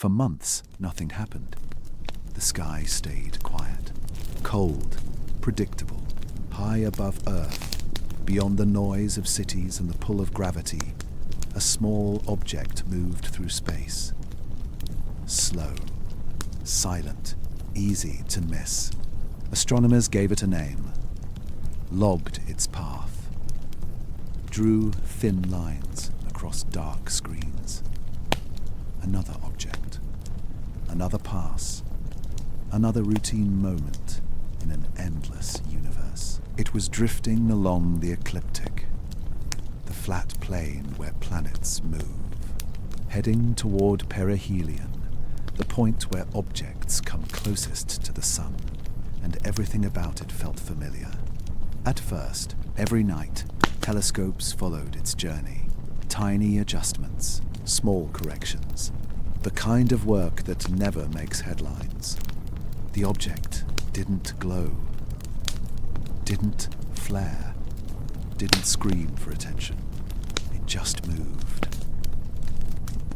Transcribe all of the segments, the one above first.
For months, nothing happened. The sky stayed quiet, cold, predictable, high above Earth, beyond the noise of cities and the pull of gravity. A small object moved through space. Slow, silent, easy to miss. Astronomers gave it a name, logged its path, drew thin lines across dark screens. Another object, another pass, another routine moment in an endless universe. It was drifting along the ecliptic, the flat plane where planets move, heading toward perihelion, the point where objects come closest to the sun, and everything about it felt familiar. At first, every night, telescopes followed its journey. Tiny adjustments, small corrections, the kind of work that never makes headlines. The object didn't glow, didn't flare, didn't scream for attention. It just moved.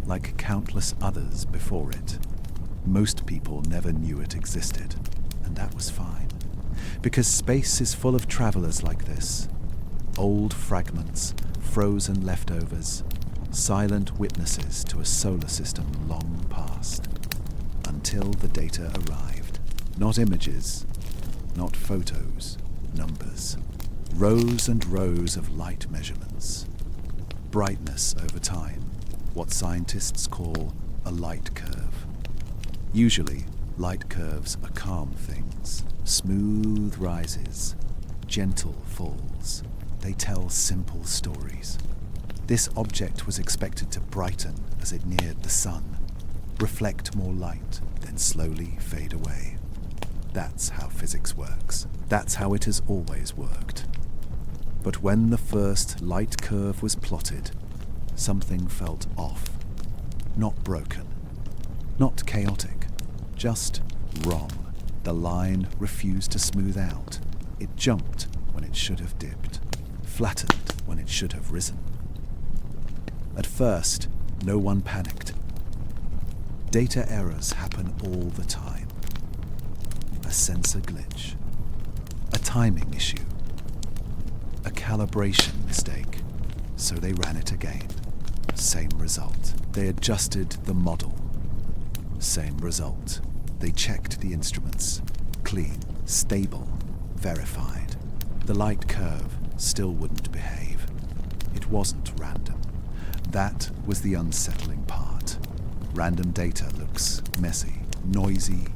Like countless others before it, most people never knew it existed, and that was fine. Because space is full of travelers like this. Old fragments, frozen leftovers, silent witnesses to a solar system long past. Until the data arrived. Not images, not photos, numbers. Rows and rows of light measurements. Brightness over time, what scientists call a light curve. Usually, light curves are calm things, smooth rises, gentle falls. They tell simple stories. This object was expected to brighten as it neared the sun, reflect more light, then slowly fade away. That's how physics works. That's how it has always worked. But when the first light curve was plotted, something felt off. Not broken, not chaotic, just wrong. The line refused to smooth out. It jumped when it should have dipped, flattened when it should have risen. At first, no one panicked. Data errors happen all the time. A sensor glitch, a timing issue, a calibration mistake. So they ran it again. Same result. They adjusted the model. Same result. They checked the instruments. Clean, stable, verified. The light curve still wouldn't behave. It wasn't random. That was the unsettling part. Random data looks messy, noisy,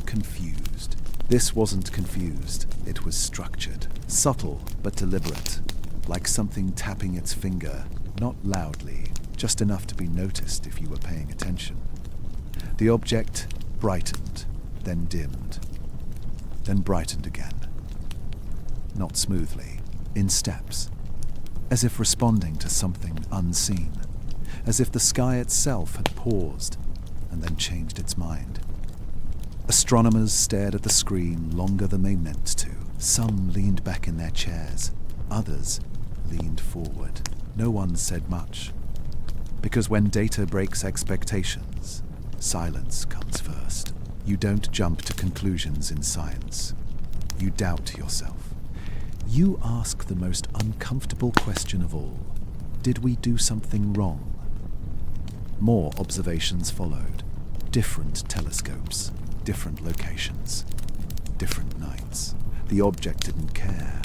confused. This wasn't confused. It was structured. Subtle but deliberate. Like something tapping its finger, not loudly, just enough to be noticed if you were paying attention. The object brightened, then dimmed, then brightened again. Not smoothly, in steps, as if responding to something unseen, as if the sky itself had paused and then changed its mind. Astronomers stared at the screen longer than they meant to. Some leaned back in their chairs, others leaned forward. No one said much. Because when data breaks expectations, silence comes first. You don't jump to conclusions in science. You doubt yourself. You ask the most uncomfortable question of all. Did we do something wrong? More observations followed. Different telescopes, different locations, different nights. The object didn't care.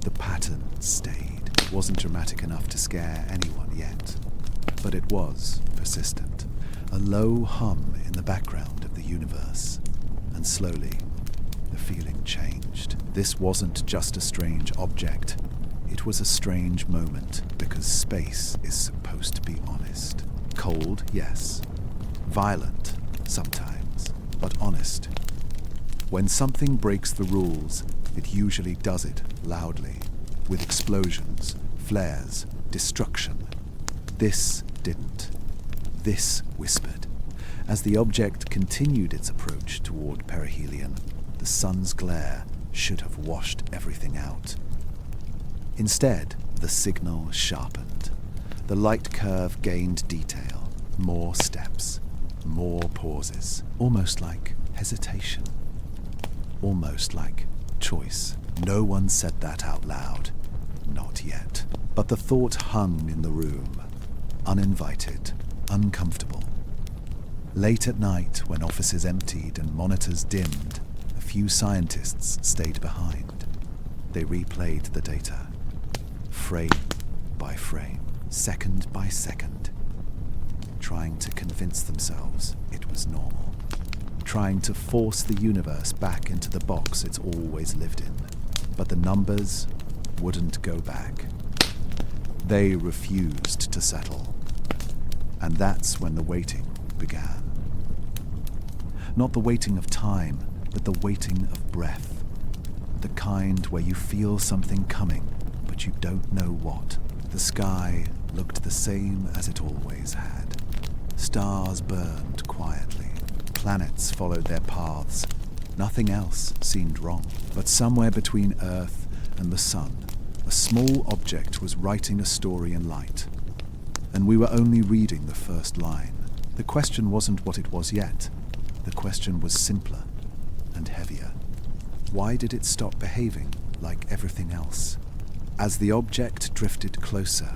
The pattern stayed. It wasn't dramatic enough to scare anyone yet, but it was persistent. A low hum in the background of the universe, and slowly, the feeling changed. This wasn't just a strange object. It was a strange moment, because space is supposed to be honest. Cold, yes. Violent, sometimes, but honest. When something breaks the rules, it usually does it loudly, with explosions, flares, destruction. This didn't. This whispered. As the object continued its approach toward perihelion, the sun's glare should have washed everything out. Instead, the signal sharpened. The light curve gained detail, more steps, More pauses, almost like hesitation, almost like choice. No one said that out loud. Not yet. But the thought hung in the room, uninvited, uncomfortable. Late at night, when offices emptied and monitors dimmed, a few scientists stayed behind. They replayed the data, frame by frame, second by second, trying to convince themselves it was normal, trying to force the universe back into the box it's always lived in. But the numbers wouldn't go back. They refused to settle. And that's when the waiting began. Not the waiting of time, but the waiting of breath. The kind where you feel something coming, but you don't know what. The sky looked the same as it always had. Stars burned quietly. Planets followed their paths. Nothing else seemed wrong. But somewhere between Earth and the sun, a small object was writing a story in light. And we were only reading the first line. The question wasn't what it was yet. The question was simpler and heavier. Why did it stop behaving like everything else? As the object drifted closer,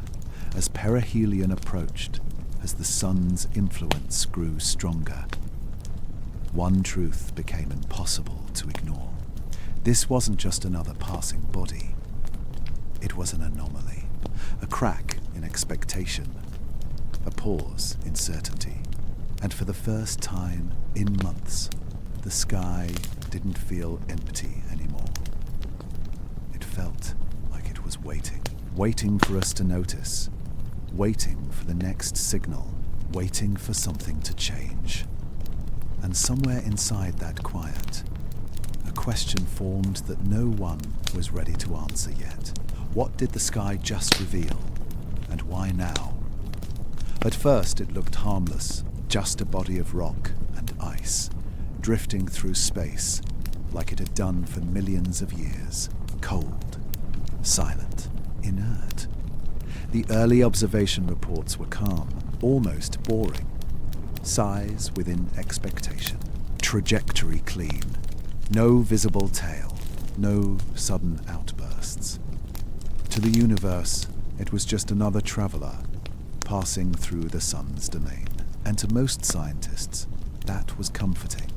as perihelion approached, as the sun's influence grew stronger, one truth became impossible to ignore. This wasn't just another passing body. It was an anomaly, a crack in expectation, a pause in certainty. And for the first time in months, the sky didn't feel empty anymore. It felt like it was waiting for us to notice, waiting for the next signal, waiting for something to change. And somewhere inside that quiet, a question formed that no one was ready to answer yet. What did the sky just reveal, and why now? At first it looked harmless, just a body of rock and ice, drifting through space like it had done for millions of years, cold, silent, inert. The early observation reports were calm, almost boring. Size within expectation, trajectory clean, no visible tail, no sudden outbursts. To the universe, it was just another traveler passing through the sun's domain. And to most scientists, that was comforting,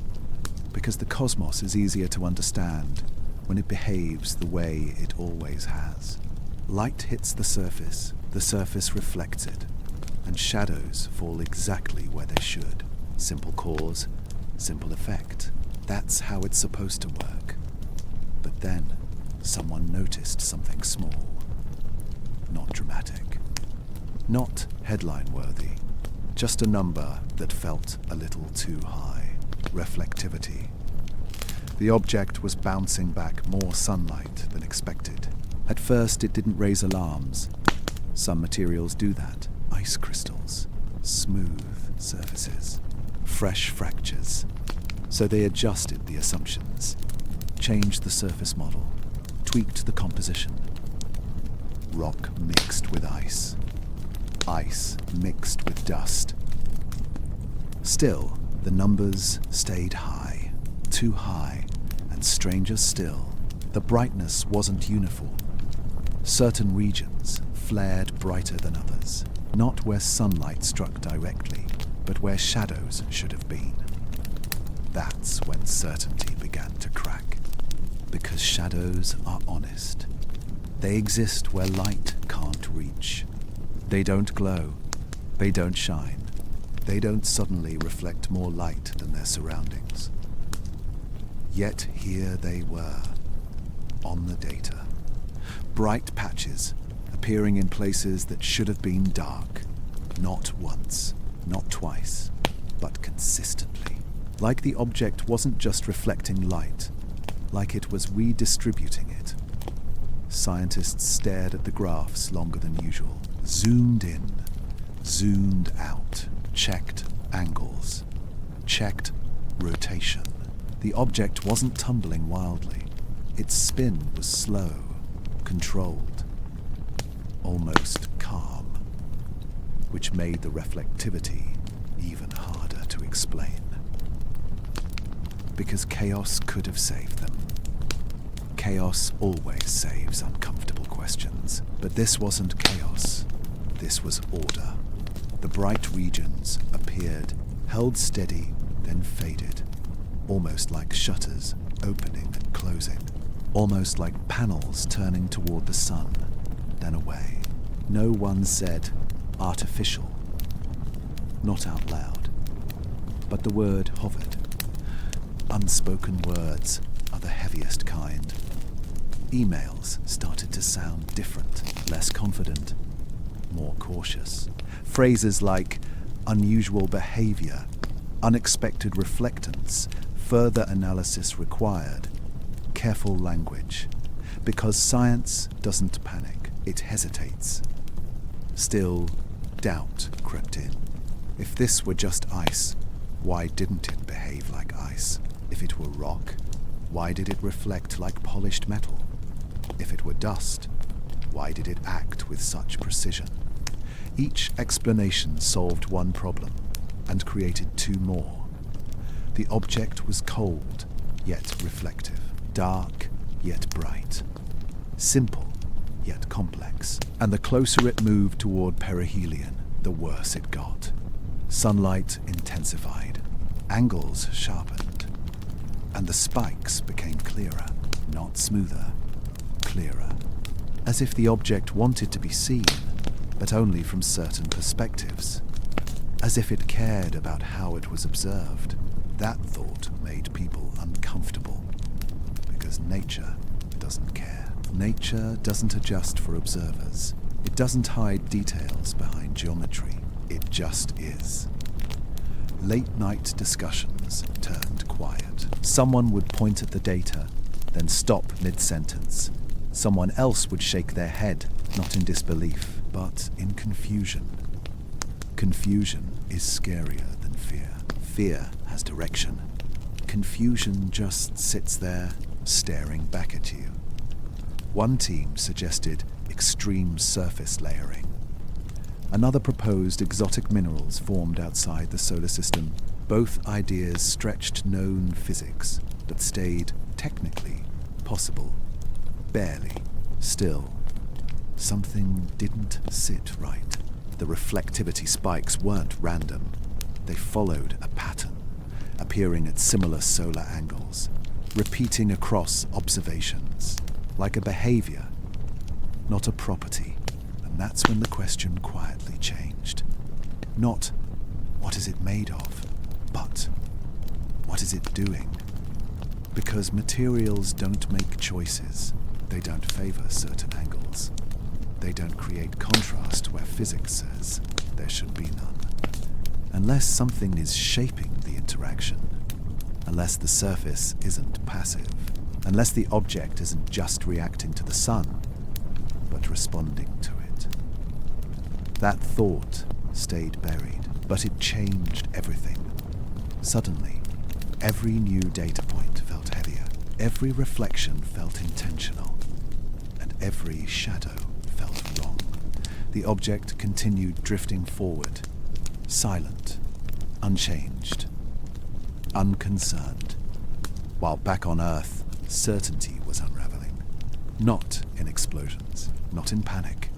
because the cosmos is easier to understand when it behaves the way it always has. Light hits the surface reflects it, and shadows fall exactly where they should. Simple cause, simple effect. That's how it's supposed to work. But then, someone noticed something small. Not dramatic. Not headline-worthy. Just a number that felt a little too high. Reflectivity. The object was bouncing back more sunlight than expected. At first, it didn't raise alarms. Some materials do that. Ice crystals, smooth surfaces, fresh fractures. So they adjusted the assumptions, changed the surface model, tweaked the composition. Rock mixed with ice mixed with dust. Still, the numbers stayed high, too high, and stranger still, the brightness wasn't uniform. Certain regions flared brighter than others, not where sunlight struck directly, but where shadows should have been. That's when certainty began to crack, because shadows are honest. They exist where light can't reach. They don't glow, they don't shine, they don't suddenly reflect more light than their surroundings. Yet here they were, on the data. Bright patches, appearing in places that should have been dark. Not once, not twice, but consistently. Like the object wasn't just reflecting light, like it was redistributing it. Scientists stared at the graphs longer than usual, zoomed in, zoomed out, checked angles, checked rotation. The object wasn't tumbling wildly. Its spin was slow, controlled, almost calm, which made the reflectivity even harder to to explain. Because chaos could have saved them. Chaos always saves uncomfortable questions. But this wasn't chaos. This was order. The bright regions appeared, held steady, then faded. Almost like shutters opening and closing. Almost like panels turning toward the sun, then away. No one said artificial. Not out loud. But the word hovered. Unspoken words are the heaviest kind. Emails started to sound different, less confident, more cautious. Phrases like unusual behavior, unexpected reflectance, further analysis required, careful language. Because science doesn't panic, it hesitates. Still, doubt crept in. If this were just ice, why didn't it behave like ice? If it were rock, why did it reflect like polished metal? If it were dust, why did it act with such precision? Each explanation solved one problem and created two more. The object was cold, yet reflective, dark, yet bright, simple, yet complex. And the closer it moved toward perihelion, the worse it got. Sunlight intensified, angles sharpened, and the spikes became clearer, not smoother, clearer, as if the object wanted to be seen, but only from certain perspectives, as if it cared about how it was observed. That thought made people uncomfortable, because nature doesn't care. Nature doesn't adjust for observers. It doesn't hide details behind geometry. It just is. Late-night discussions turned quiet. Someone would point at the data, then stop mid-sentence. Someone else would shake their head, not in disbelief, but in confusion. Confusion is scarier than fear. Fear has direction. Confusion just sits there, staring back at you. One team suggested extreme surface layering. Another proposed exotic minerals formed outside the solar system. Both ideas stretched known physics, but stayed technically possible. Barely. Still, something didn't sit right. The reflectivity spikes weren't random. They followed a pattern, appearing at similar solar angles, repeating across observations, like a behavior, not a property. And that's when the question quietly changed. Not, what is it made of, but what is it doing? Because materials don't make choices. They don't favor certain angles. They don't create contrast where physics says there should be none. Unless something is shaping the interaction, unless the surface isn't passive, unless the object isn't just reacting to the sun, but responding to it. That thought stayed buried, but it changed everything. Suddenly, every new data point felt heavier, every reflection felt intentional, and every shadow felt wrong. The object continued drifting forward, silent, unchanged, unconcerned, while back on Earth, certainty was unraveling. Not in explosions, not in panic,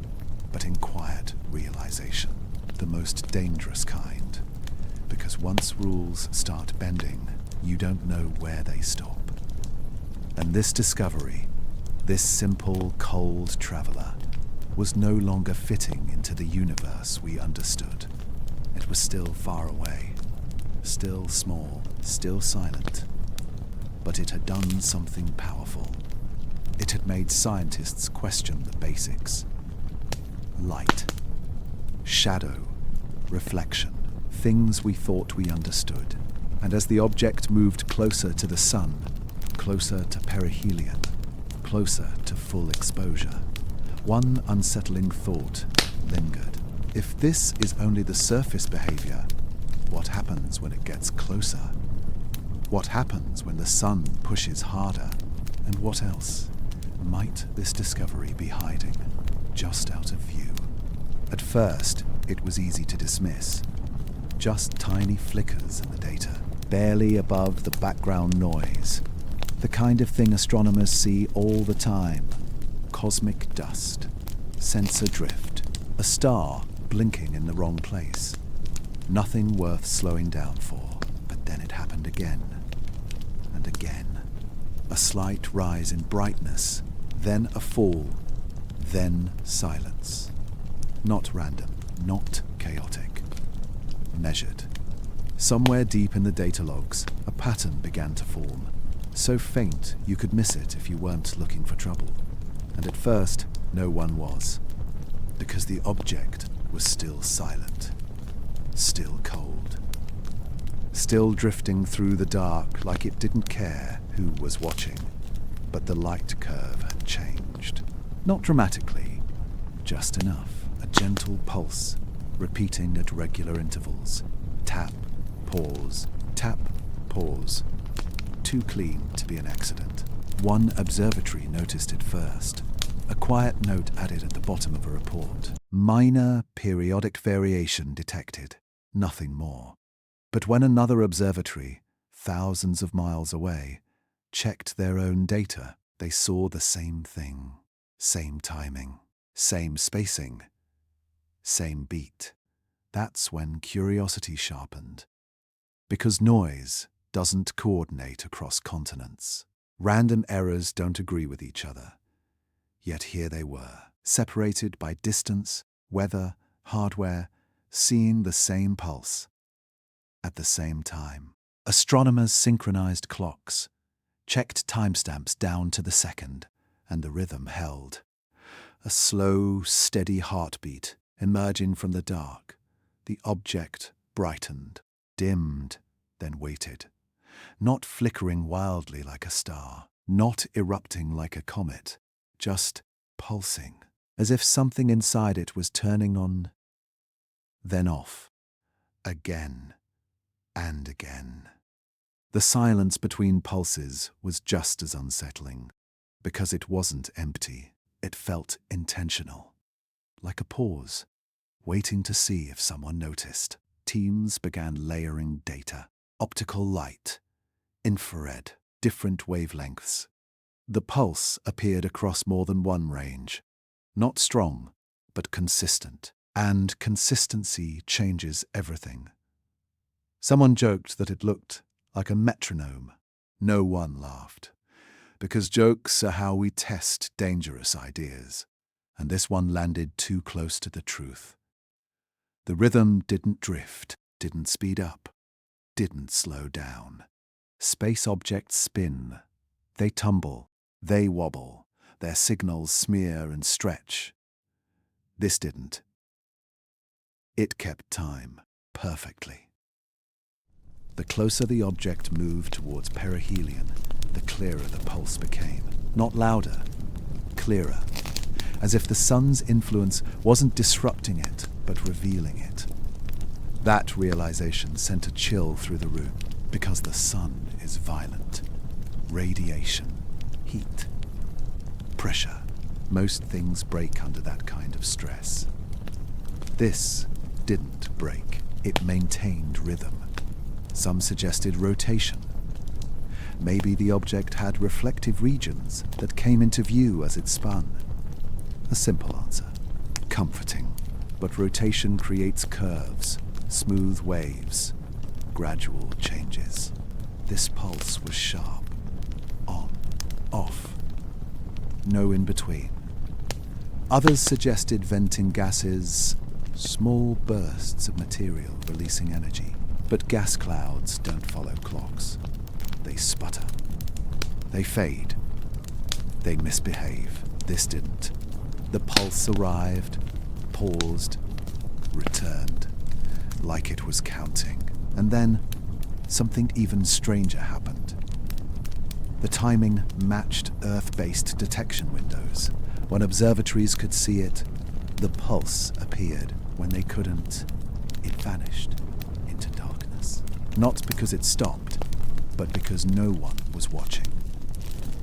but in quiet realization. The most dangerous kind. Because once rules start bending, you don't know where they stop. And this discovery, this simple, cold traveler, was no longer fitting into the universe we understood. It was still far away, still small, still silent. But it had done something powerful. It had made scientists question the basics. Light, shadow, reflection, things we thought we understood. And as the object moved closer to the sun, closer to perihelion, closer to full exposure, one unsettling thought lingered. If this is only the surface behavior, what happens when it gets closer? What happens when the sun pushes harder? And what else might this discovery be hiding, just out of view? At first, it was easy to dismiss. just tiny flickers in the data, barely above the background noise. The kind of thing astronomers see all the time. Cosmic dust, sensor drift, a star blinking in the wrong place. Nothing worth slowing down for. But then it happened again and again. A slight rise in brightness, then a fall, then silence. Not random, not chaotic. Measured. Somewhere deep in the data logs, a pattern began to form, so faint you could miss it if you weren't looking for trouble. And at first, no one was, because the object was still silent, still cold, still drifting through the dark like it didn't care who was watching. But the light curve had changed. Not dramatically, just enough. A gentle pulse, repeating at regular intervals. Tap, pause, tap, pause. Too clean to be an accident. One observatory noticed it first. A quiet note added at the bottom of a report. Minor periodic variation detected. Nothing more. But when another observatory, thousands of miles away, checked their own data, they saw the same thing. Same timing. Same spacing. Same beat. That's when curiosity sharpened. Because noise doesn't coordinate across continents. Random errors don't agree with each other. Yet here they were, separated by distance, weather, hardware, seeing the same pulse. At the same time, astronomers synchronized clocks, checked timestamps down to the second, and the rhythm held. A slow, steady heartbeat emerging from the dark. The object brightened, dimmed, then waited. Not flickering wildly like a star, not erupting like a comet, just pulsing, as if something inside it was turning on, then off, again and again. The silence between pulses was just as unsettling, because it wasn't empty. It felt intentional, like a pause, waiting to see if someone noticed. Teams began layering data, optical light, infrared, different wavelengths. The pulse appeared across more than one range, not strong, but consistent, and consistency changes everything. Someone joked that it looked like a metronome. No one laughed, because jokes are how we test dangerous ideas, and this one landed too close to the truth. The rhythm didn't drift, didn't speed up, didn't slow down. Space objects spin. They tumble, they wobble, their signals smear and stretch. This didn't. It kept time perfectly. The closer the object moved towards perihelion, the clearer the pulse became. Not louder, clearer, as if the sun's influence wasn't disrupting it, but revealing it. That realization sent a chill through the room, because the sun is violent. Radiation, heat, pressure. Most things break under that kind of stress. This didn't break. It maintained rhythm. Some suggested rotation. Maybe the object had reflective regions that came into view as it spun. A simple answer. Comforting. But rotation creates curves, smooth waves, gradual changes. This pulse was sharp. On, off. No in between. Others suggested venting gases, small bursts of material releasing energy. But gas clouds don't follow clocks. They sputter. They fade. They misbehave. This didn't. The pulse arrived, paused, returned, like it was counting. And then something even stranger happened. The timing matched Earth-based detection windows. When observatories could see it, the pulse appeared. When they couldn't, it vanished into darkness. Not because it stopped, but because no one was watching.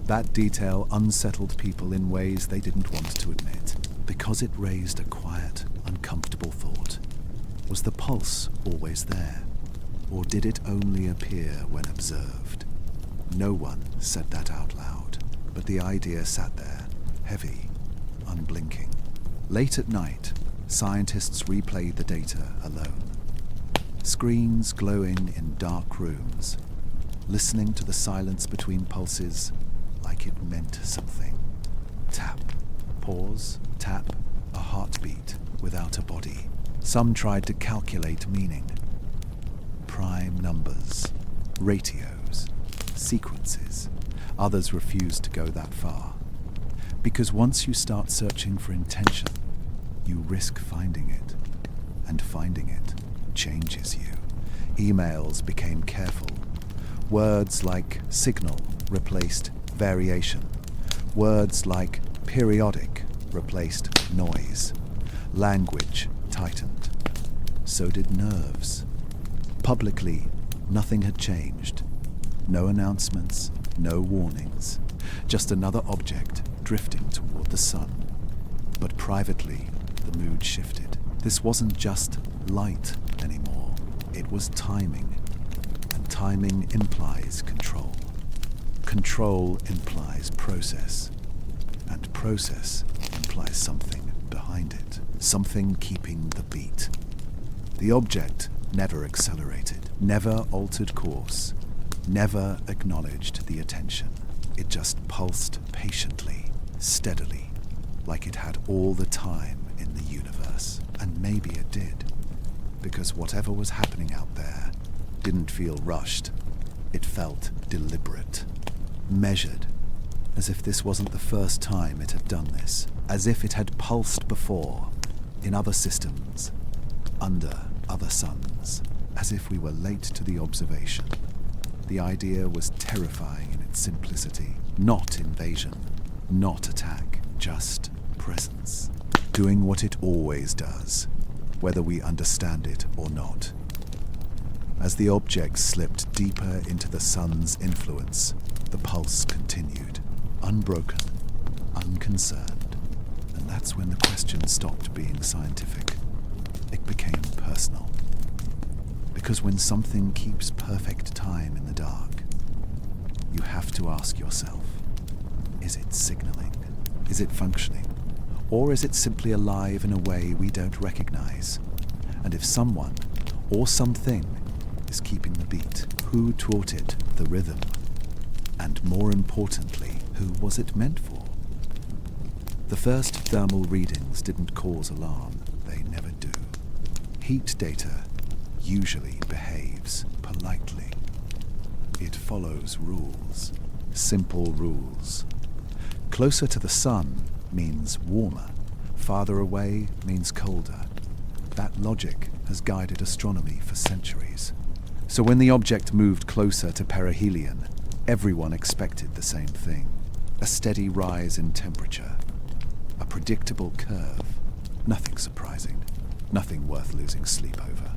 That detail unsettled people in ways they didn't want to admit, because it raised a quiet, uncomfortable thought. Was the pulse always there? Or did it only appear when observed? No one said that out loud, but the idea sat there, heavy, unblinking. Late at night, scientists replayed the data alone. Screens glowing in dark rooms, listening to the silence between pulses like it meant something. Tap, pause, tap, a heartbeat without a body. Some tried to calculate meaning. Prime numbers, ratios, sequences. Others refused to go that far. Because once you start searching for intention, you risk finding it. And finding it changes you. Emails became careful. Words like signal replaced variation. Words like periodic replaced noise. Language tightened. So did nerves. Publicly, nothing had changed. No announcements, no warnings. Just another object drifting toward the sun. But privately, the mood shifted. This wasn't just light anymore. It was timing. And timing implies control. Control implies process. And process implies something behind it. Something keeping the beat. The object never accelerated, never altered course, never acknowledged the attention. It just pulsed patiently, steadily, like it had all the time in the universe. And maybe it did, because whatever was happening out there didn't feel rushed. It felt deliberate, measured, as if this wasn't the first time it had done this, as if it had pulsed before, in other systems, under other suns, as if we were late to the observation. The idea was terrifying in its simplicity. Not invasion, not attack, just presence. Doing what it always does, whether we understand it or not. As the object slipped deeper into the sun's influence, the pulse continued, unbroken, unconcerned. And that's when the question stopped being scientific. It became personal. Because when something keeps perfect time in the dark, you have to ask yourself, is it signaling? Is it functioning? Or is it simply alive in a way we don't recognize? And if someone or something is keeping the beat, who taught it the rhythm? And more importantly, who was it meant for? The first thermal readings didn't cause alarm. They never do. Heat data usually behaves politely. It follows rules, simple rules. Closer to the sun means warmer. Farther away means colder. That logic has guided astronomy for centuries. So when the object moved closer to perihelion, everyone expected the same thing. A steady rise in temperature. A predictable curve. Nothing surprising. Nothing worth losing sleep over.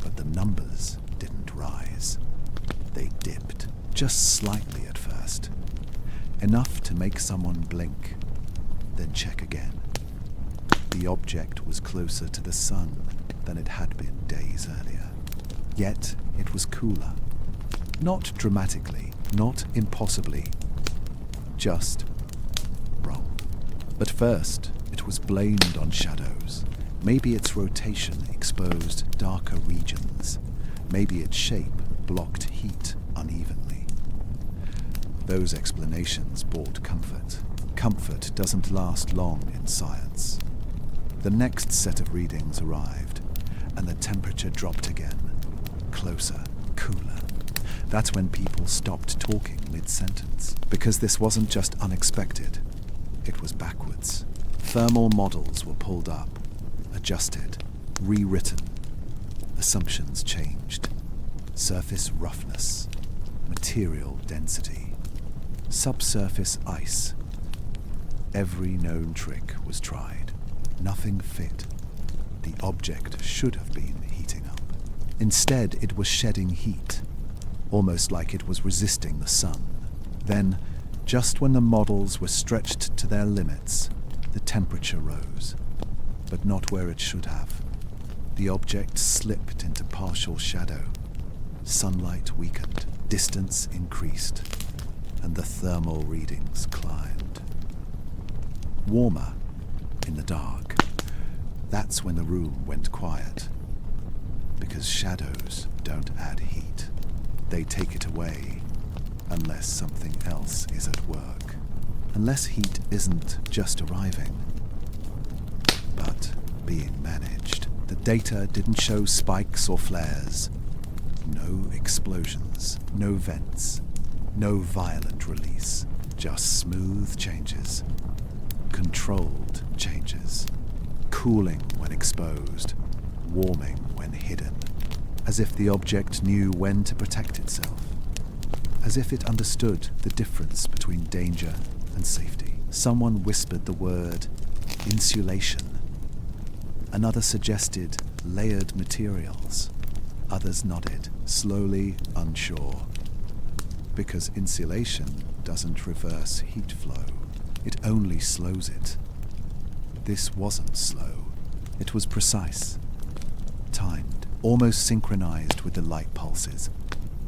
But the numbers didn't rise. They dipped, just slightly at first. Enough to make someone blink, then check again. The object was closer to the sun than it had been days earlier. Yet it was cooler. Not dramatically, not impossibly, just wrong. But first, it was blamed on shadows. Maybe its rotation exposed darker regions. Maybe its shape blocked heat unevenly. Those explanations brought comfort. Comfort doesn't last long in science. The next set of readings arrived, and the temperature dropped again. Closer, cooler. That's when people stopped talking mid-sentence, because this wasn't just unexpected, it was backwards. Thermal models were pulled up, adjusted, rewritten. Assumptions changed. Surface roughness, material density, subsurface ice. Every known trick was tried. Nothing fit. The object should have been heating up. Instead, it was shedding heat, almost like it was resisting the sun. Then, just when the models were stretched to their limits, the temperature rose, but not where it should have. The object slipped into partial shadow. Sunlight weakened, distance increased, and the thermal readings climbed. Warmer in the dark. That's when the room went quiet. Because shadows don't add heat. They take it away, unless something else is at work. Unless heat isn't just arriving, but being managed. The data didn't show spikes or flares. No explosions, no vents, no violent release. Just smooth changes. Controlled changes. Cooling when exposed, warming when hidden. As if the object knew when to protect itself. As if it understood the difference between danger and safety. Someone whispered the word insulation. Another suggested layered materials. Others nodded, slowly unsure. Because insulation doesn't reverse heat flow. It only slows it. This wasn't slow. It was precise. Timed. Almost synchronized with the light pulses.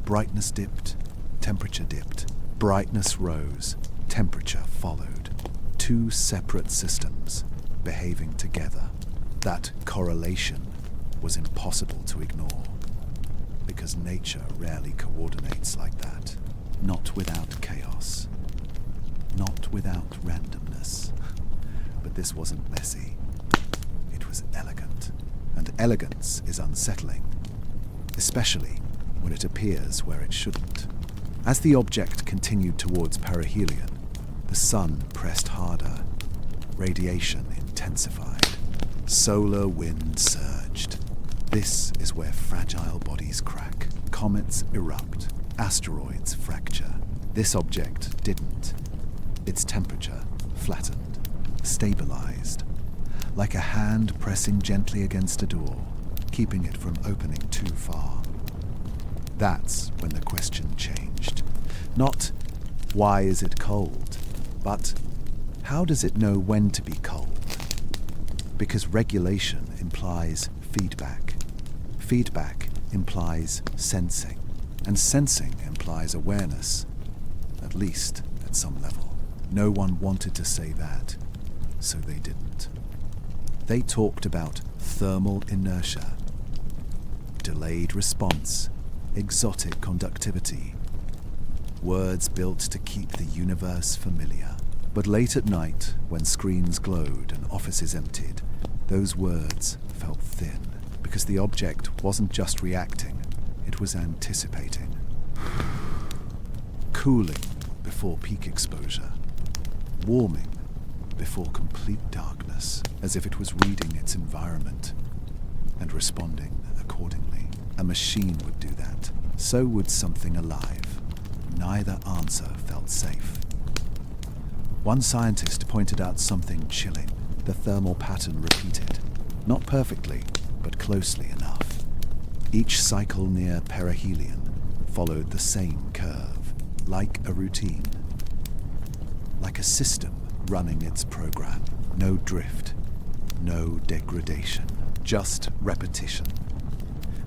Brightness dipped. Temperature dipped. Brightness rose. Temperature followed. Two separate systems behaving together. That correlation was impossible to ignore, because nature rarely coordinates like that. Not without chaos. Not without randomness. But this wasn't messy. It was elegant. And elegance is unsettling, especially when it appears where it shouldn't. As the object continued towards perihelion, the sun pressed harder. Radiation intensified. Solar wind surged. This is where fragile bodies crack, comets erupt, asteroids fracture. This object didn't. Its temperature flattened, stabilized, like a hand pressing gently against a door, keeping it from opening too far. That's when the question changed. Not, why is it cold? But, how does it know when to be cold? Because regulation implies feedback. Feedback implies sensing. And sensing implies awareness, at least at some level. No one wanted to say that, so they didn't. They talked about thermal inertia, delayed response, exotic conductivity, words built to keep the universe familiar. But late at night, when screens glowed and offices emptied, those words felt thin, because the object wasn't just reacting, it was anticipating. Cooling before peak exposure. Warming before complete darkness, as if it was reading its environment and responding accordingly. A machine would do that. So would something alive. Neither answer felt safe. One scientist pointed out something chilling. The thermal pattern repeated. Not perfectly, but closely enough. Each cycle near perihelion followed the same curve, like a routine. Like a system running its program. No drift, no degradation, just repetition.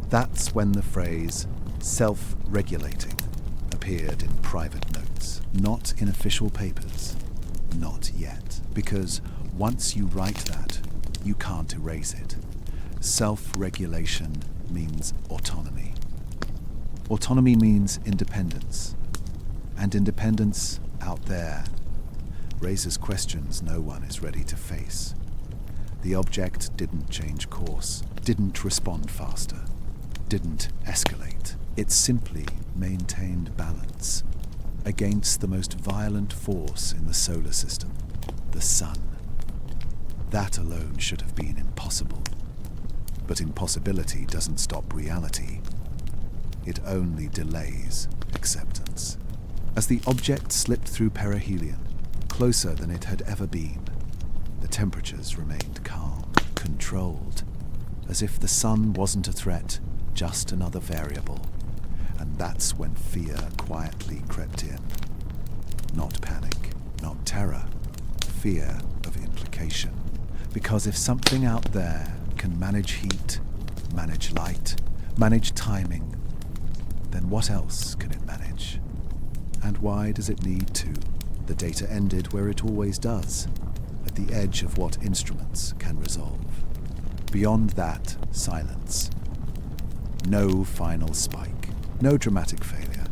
That's when the phrase self-regulating appeared in private notes, not in official papers. Not yet. Because once you write that, you can't erase it. Self-regulation means autonomy. Autonomy means independence. And independence out there raises questions no one is ready to face. The object didn't change course, didn't respond faster, didn't escalate. It simply maintained balance against the most violent force in the solar system, the sun. That alone should have been impossible. But impossibility doesn't stop reality. It only delays acceptance. As the object slipped through perihelion, closer than it had ever been, the temperatures remained calm, controlled, as if the sun wasn't a threat, just another variable. And that's when fear quietly crept in. Not panic, not terror, fear of implication. Because if something out there can manage heat, manage light, manage timing. Then what else can it manage? And why does it need to? The data ended where it always does, at the edge of what instruments can resolve. Beyond that, silence. No final spike, no dramatic failure,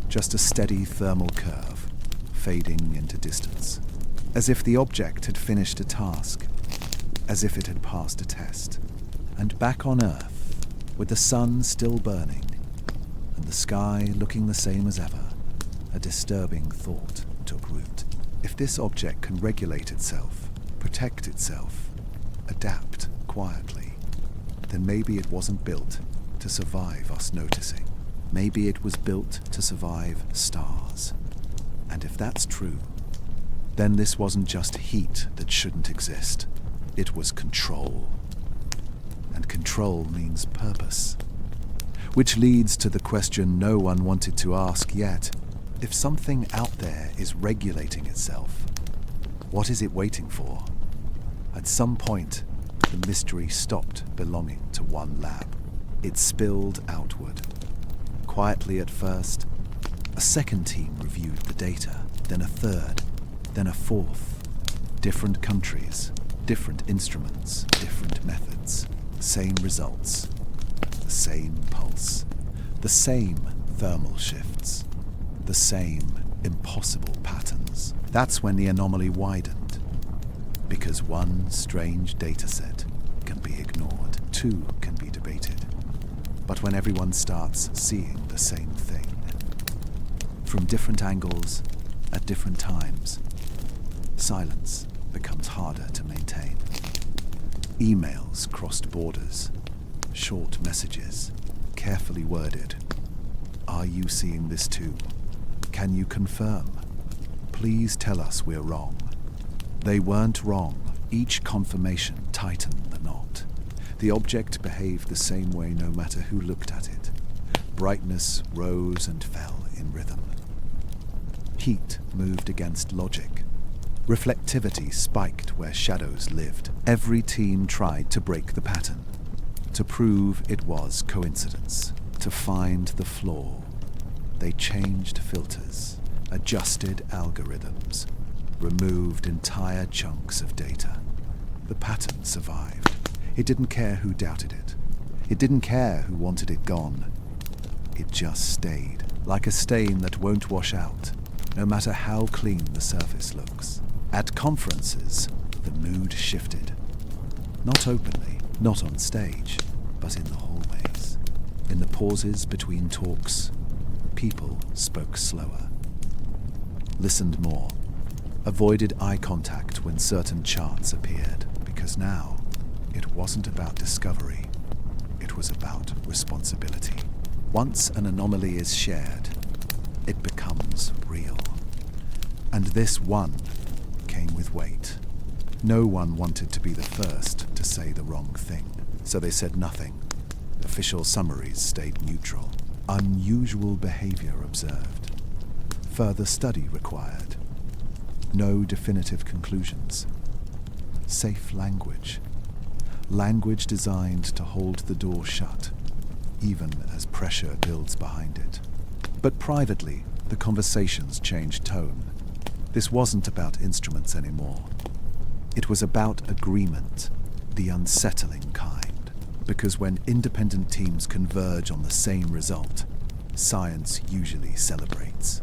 just a steady thermal curve, fading into distance. As if the object had finished a task, as if it had passed a test. And back on Earth, with the sun still burning, and the sky looking the same as ever, a disturbing thought took root. If this object can regulate itself, protect itself, adapt quietly, then maybe it wasn't built to survive us noticing. Maybe it was built to survive stars. And if that's true, then this wasn't just heat that shouldn't exist. It was control. And control means purpose. Which leads to the question no one wanted to ask yet. If something out there is regulating itself, what is it waiting for? At some point, the mystery stopped belonging to one lab. It spilled outward. Quietly at first, a second team reviewed the data, then a third, then a fourth. Different countries, different instruments, different methods, same results, the same pulse, the same thermal shifts, the same impossible patterns. That's when the anomaly widened, because one strange dataset can be ignored, two can be debated. But when everyone starts seeing the same thing, from different angles, at different times, silence becomes harder to maintain. Emails crossed borders, short messages, carefully worded. Are you seeing this too? Can you confirm? Please tell us we're wrong. They weren't wrong. Each confirmation tightened the knot. The object behaved the same way no matter who looked at it. Brightness rose and fell in rhythm. Heat moved against logic. Reflectivity spiked where shadows lived. Every team tried to break the pattern, to prove it was coincidence, to find the flaw. They changed filters, adjusted algorithms, removed entire chunks of data. The pattern survived. It didn't care who doubted it. It didn't care who wanted it gone. It just stayed, like a stain that won't wash out, no matter how clean the surface looks. At conferences, the mood shifted. Not openly, not on stage, but in the hallways. In the pauses between talks, people spoke slower, listened more, avoided eye contact when certain charts appeared, because now it wasn't about discovery, it was about responsibility. Once an anomaly is shared, it becomes real. And this one came with weight. No one wanted to be the first to say the wrong thing, so they said nothing. Official summaries stayed neutral. Unusual behavior observed. Further study required. No definitive conclusions. Safe language. Language designed to hold the door shut, even as pressure builds behind it. But privately, the conversations changed tone. This wasn't about instruments anymore. It was about agreement, the unsettling kind. Because when independent teams converge on the same result, science usually celebrates.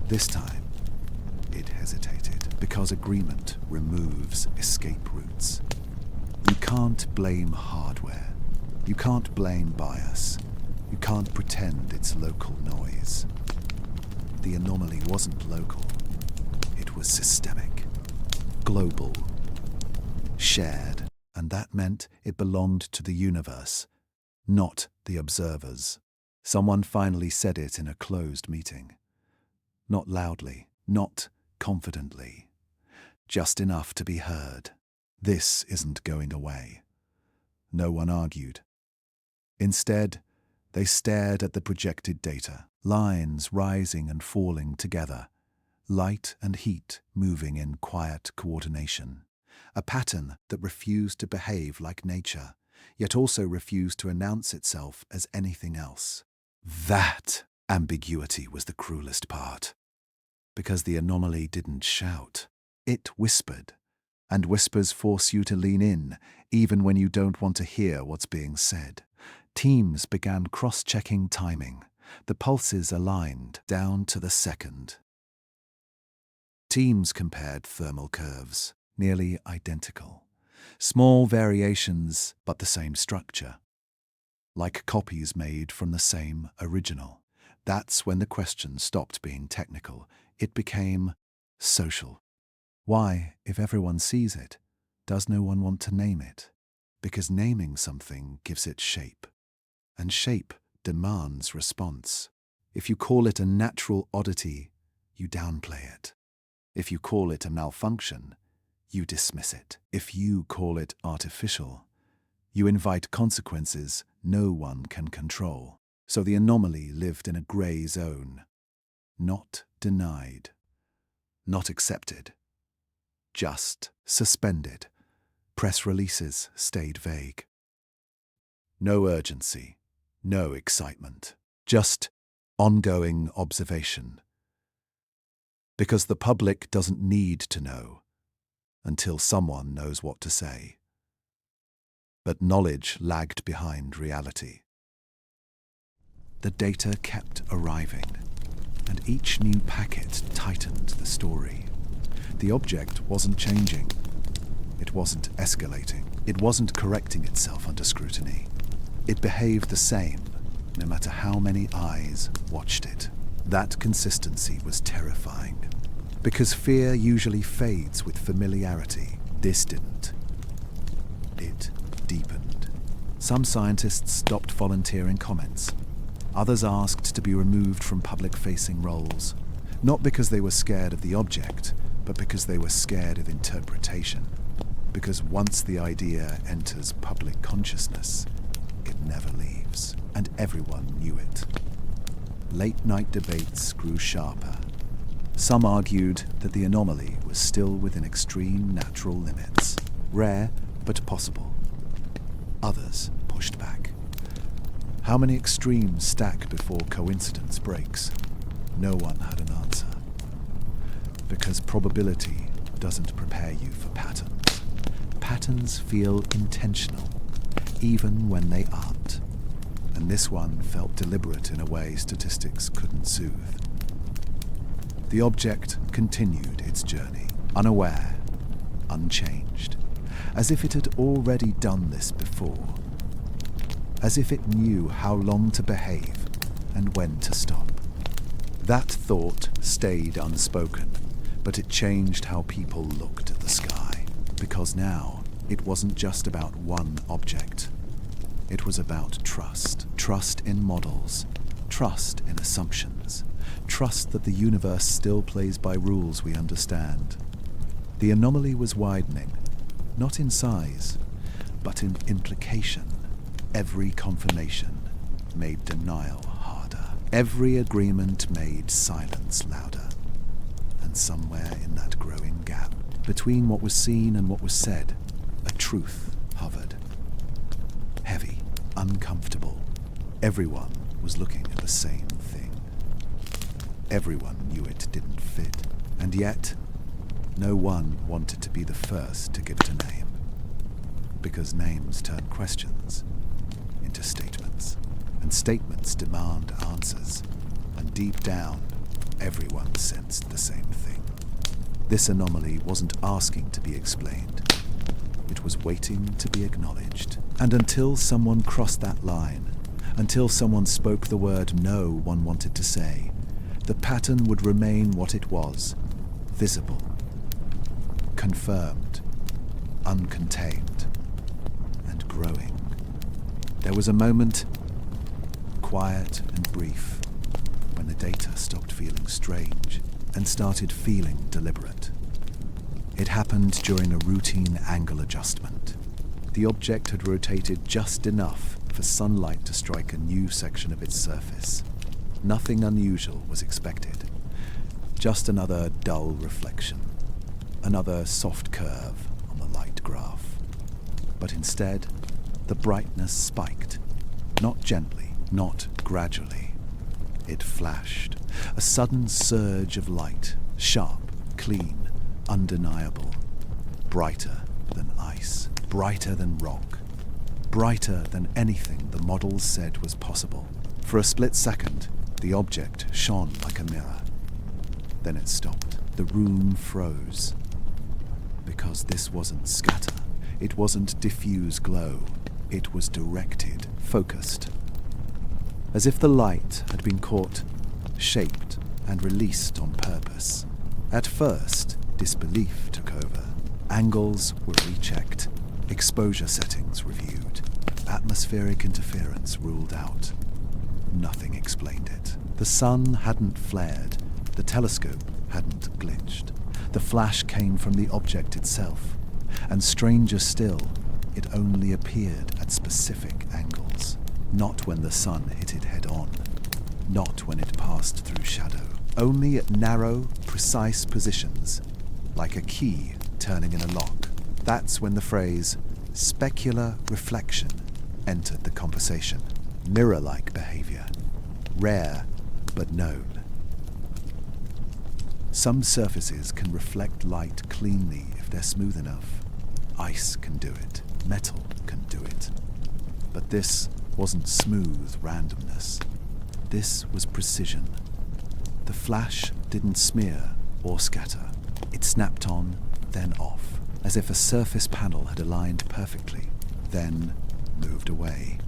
This time, it hesitated, because agreement removes escape routes. You can't blame hardware. You can't blame bias. You can't pretend it's local noise. The anomaly wasn't local. It was systemic, global, shared, and that meant it belonged to the universe, not the observers. Someone finally said it in a closed meeting. Not loudly, not confidently, just enough to be heard. This isn't going away. No one argued. Instead, they stared at the projected data, lines rising and falling together, light and heat moving in quiet coordination, a pattern that refused to behave like nature, yet also refused to announce itself as anything else. That ambiguity was the cruelest part, because the anomaly didn't shout. It whispered, and whispers force you to lean in, even when you don't want to hear what's being said. Teams began cross-checking timing. The pulses aligned down to the second. Teams compared thermal curves, nearly identical. Small variations, but the same structure. Like copies made from the same original. That's when the question stopped being technical. It became social. Why, if everyone sees it, does no one want to name it? Because naming something gives it shape. And shape demands response. If you call it a natural oddity, you downplay it. If you call it a malfunction, you dismiss it. If you call it artificial, you invite consequences no one can control. So the anomaly lived in a grey zone. Not denied. Not accepted. Just suspended. Press releases stayed vague. No urgency. No excitement. Just ongoing observation. Because the public doesn't need to know until someone knows what to say. But knowledge lagged behind reality. The data kept arriving, and each new packet tightened the story. The object wasn't changing. It wasn't escalating. It wasn't correcting itself under scrutiny. It behaved the same, no matter how many eyes watched it. That consistency was terrifying. Because fear usually fades with familiarity. This didn't. It deepened. Some scientists stopped volunteering comments. Others asked to be removed from public-facing roles, not because they were scared of the object, but because they were scared of interpretation. Because once the idea enters public consciousness, it never leaves, and everyone knew it. Late-night debates grew sharper. Some argued that the anomaly was still within extreme natural limits, rare but possible. Others pushed back. How many extremes stack before coincidence breaks? No one had an answer. Because probability doesn't prepare you for patterns. Patterns feel intentional, even when they aren't. And this one felt deliberate in a way statistics couldn't soothe. The object continued its journey, unaware, unchanged, as if it had already done this before. As if it knew how long to behave and when to stop. That thought stayed unspoken, but it changed how people looked at the sky. Because now, it wasn't just about one object. It was about trust. Trust in models. Trust in assumptions. Trust that the universe still plays by rules we understand. The anomaly was widening, not in size, but in implication. Every confirmation made denial harder. Every agreement made silence louder. And somewhere in that growing gap, between what was seen and what was said, a truth hovered. Heavy, uncomfortable. Everyone was looking at the same thing. Everyone knew it didn't fit, and yet no one wanted to be the first to give it a name. Because names turn questions into statements, and statements demand answers, and deep down, everyone sensed the same thing. This anomaly wasn't asking to be explained. It was waiting to be acknowledged. And until someone crossed that line, until someone spoke the word no one wanted to say, the pattern would remain what it was, visible, confirmed, uncontained, and growing. There was a moment, quiet and brief, when the data stopped feeling strange and started feeling deliberate. It happened during a routine angle adjustment. The object had rotated just enough for sunlight to strike a new section of its surface. Nothing unusual was expected. Just another dull reflection. Another soft curve on the light graph. But instead, the brightness spiked. Not gently, not gradually. It flashed, a sudden surge of light, sharp, clean, undeniable. Brighter than ice, brighter than rock, brighter than anything the models said was possible. For a split second, the object shone like a mirror. Then it stopped. The room froze. Because this wasn't scatter, it wasn't diffuse glow, it was directed, focused. As if the light had been caught, shaped, and released on purpose. At first, disbelief took over. Angles were rechecked, exposure settings reviewed, atmospheric interference ruled out. Nothing explained it. The sun hadn't flared, the telescope hadn't glitched. The flash came from the object itself, and stranger still, it only appeared at specific angles. Not when the sun hit it head-on, not when it passed through shadow. Only at narrow, precise positions, like a key turning in a lock. That's when the phrase specular reflection entered the conversation. Mirror-like behavior, rare but known. Some surfaces can reflect light cleanly if they're smooth enough. Ice can do it, metal can do it. But this wasn't smooth randomness. This was precision. The flash didn't smear or scatter. It snapped on, then off, as if a surface panel had aligned perfectly, then moved away.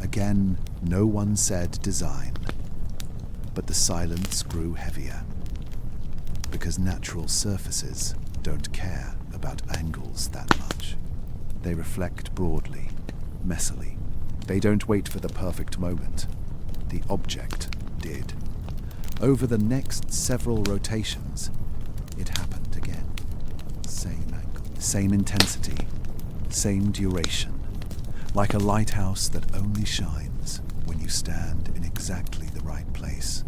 Again, no one said design, but the silence grew heavier. Because natural surfaces don't care about angles that much. They reflect broadly, messily. They don't wait for the perfect moment. The object did. Over the next several rotations, it happened again. Same angle, same intensity, same duration. Like a lighthouse that only shines when you stand in exactly the right place.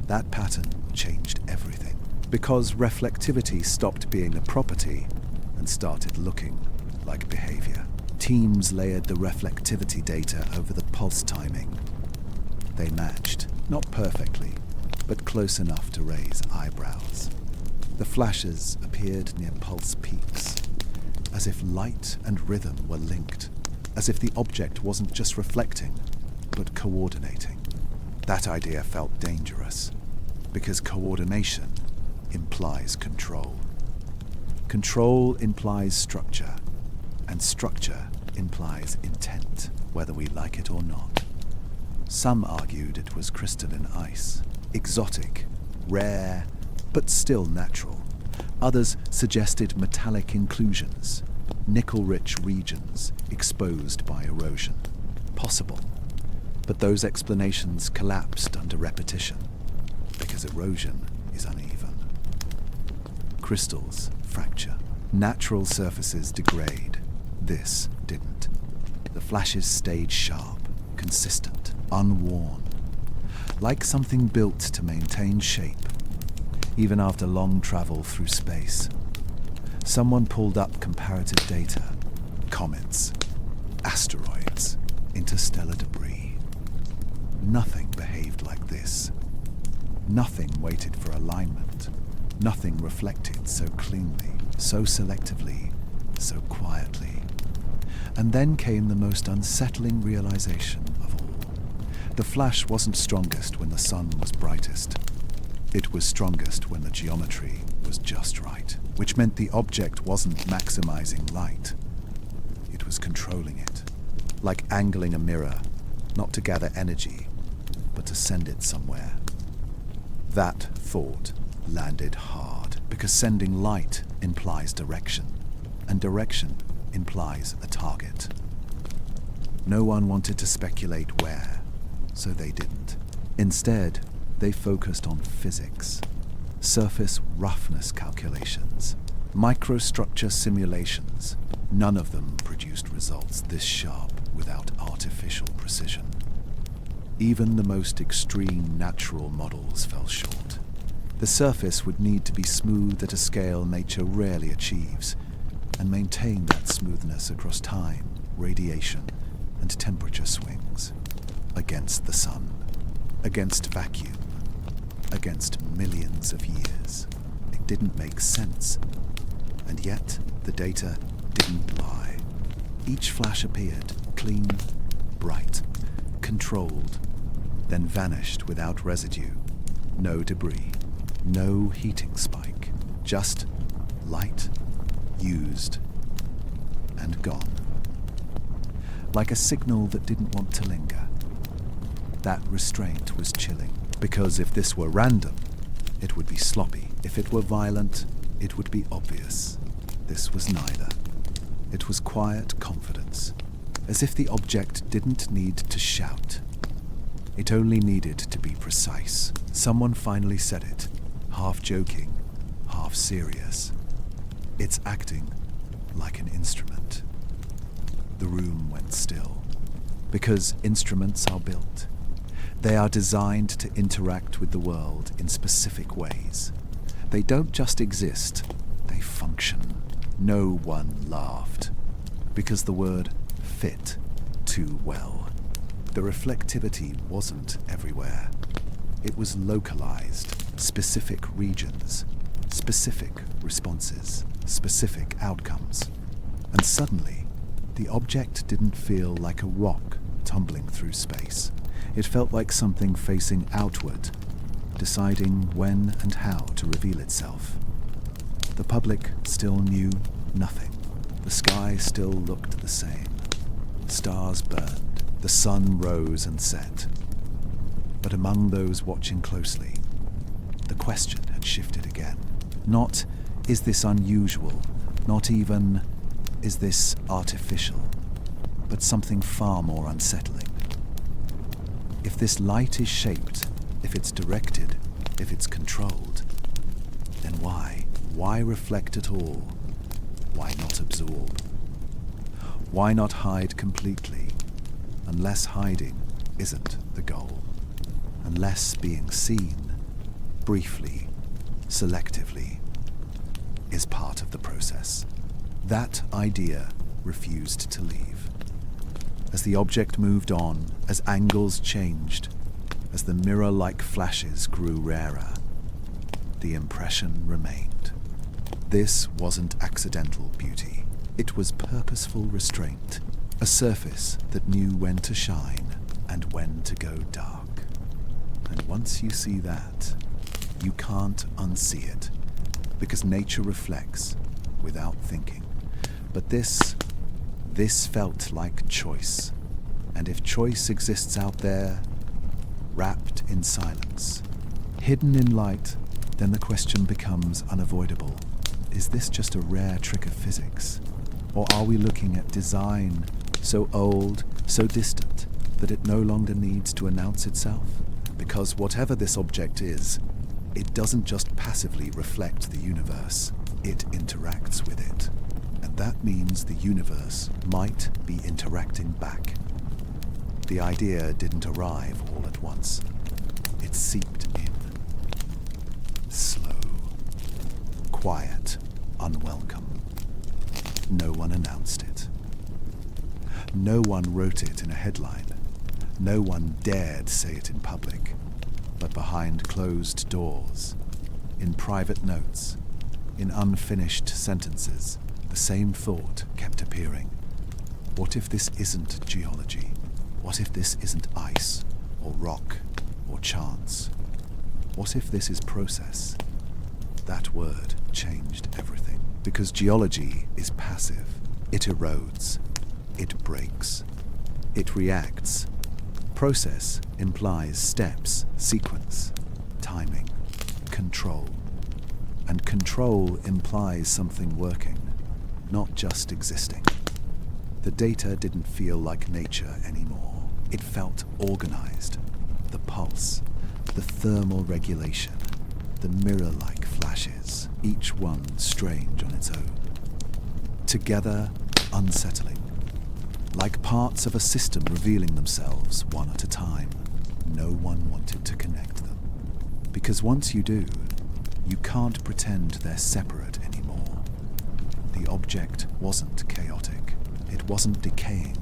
That pattern changed everything. Because reflectivity stopped being a property and started looking like behavior. Teams layered the reflectivity data over the pulse timing. They matched, not perfectly, but close enough to raise eyebrows. The flashes appeared near pulse peaks, as if light and rhythm were linked, as if the object wasn't just reflecting, but coordinating. That idea felt dangerous, because coordination implies control. Control implies structure, and structure implies intent, whether we like it or not. Some argued it was crystalline ice, exotic, rare, but still natural. Others suggested metallic inclusions, nickel-rich regions exposed by erosion. Possible, but those explanations collapsed under repetition, because erosion is uneven. Crystals fracture. Natural surfaces degrade. This didn't. The flashes stayed sharp, consistent, unworn, like something built to maintain shape, even after long travel through space. Someone pulled up comparative data. Comets, asteroids, interstellar debris. Nothing behaved like this. Nothing waited for alignment. Nothing reflected so cleanly, so selectively, so quietly. And then came the most unsettling realization of all. The flash wasn't strongest when the sun was brightest. It was strongest when the geometry was just right, which meant the object wasn't maximizing light. It was controlling it, like angling a mirror, not to gather energy, but to send it somewhere. That thought landed hard, because sending light implies direction, and direction implies a target. No one wanted to speculate where, so they didn't. Instead, they focused on physics, surface roughness calculations, microstructure simulations. None of them produced results this sharp without artificial precision. Even the most extreme natural models fell short. The surface would need to be smooth at a scale nature rarely achieves, and maintain that smoothness across time, radiation and temperature swings, against the sun, against vacuum, against millions of years. It didn't make sense, and yet the data didn't lie. Each flash appeared clean, bright, controlled, then vanished without residue. No debris, no heating spike, just light, used, and gone. Like a signal that didn't want to linger. That restraint was chilling, because if this were random, it would be sloppy. If it were violent, it would be obvious. This was neither. It was quiet confidence, as if the object didn't need to shout. It only needed to be precise. Someone finally said it, half joking, half serious. It's acting like an instrument. The room went still, because instruments are built. They are designed to interact with the world in specific ways. They don't just exist, they function. No one laughed, because the word fit too well. The reflectivity wasn't everywhere. It was localized, specific regions, specific responses, specific outcomes. And suddenly, the object didn't feel like a rock tumbling through space. It felt like something facing outward, deciding when and how to reveal itself. The public still knew nothing. The sky still looked the same. Stars burned. The sun rose and set. But among those watching closely, the question had shifted again. Not, is this unusual? Not even, is this artificial? But something far more unsettling. If this light is shaped, if it's directed, if it's controlled, then why? Why reflect at all? Why not absorb? Why not hide completely? Unless hiding isn't the goal. Unless being seen, briefly, selectively, is part of the process. That idea refused to leave. As the object moved on, as angles changed, as the mirror-like flashes grew rarer, the impression remained. This wasn't accidental beauty. It was purposeful restraint, a surface that knew when to shine and when to go dark. And once you see that, you can't unsee it, because nature reflects without thinking. But this felt like choice. And if choice exists out there, wrapped in silence, hidden in light, then the question becomes unavoidable. Is this just a rare trick of physics? Or are we looking at design so old, so distant, that it no longer needs to announce itself? Because whatever this object is, it doesn't just passively reflect the universe, it interacts with it. And that means the universe might be interacting back. The idea didn't arrive all at once. It seeped in. Slow, quiet, unwelcome. No one announced it. No one wrote it in a headline. No one dared say it in public. But behind closed doors, in private notes, in unfinished sentences, the same thought kept appearing. What if this isn't geology? What if this isn't ice, or rock, or chance? What if this is process? That word changed everything. Because geology is passive. It erodes. It breaks. It reacts. Process implies steps, sequence, timing, control. And control implies something working, not just existing. The data didn't feel like nature anymore. It felt organized. The pulse, the thermal regulation, the mirror-like flashes, each one strange on its own. Together, unsettling. Like parts of a system revealing themselves one at a time. No one wanted to connect them. Because once you do, you can't pretend they're separate anymore. The object wasn't chaotic. It wasn't decaying.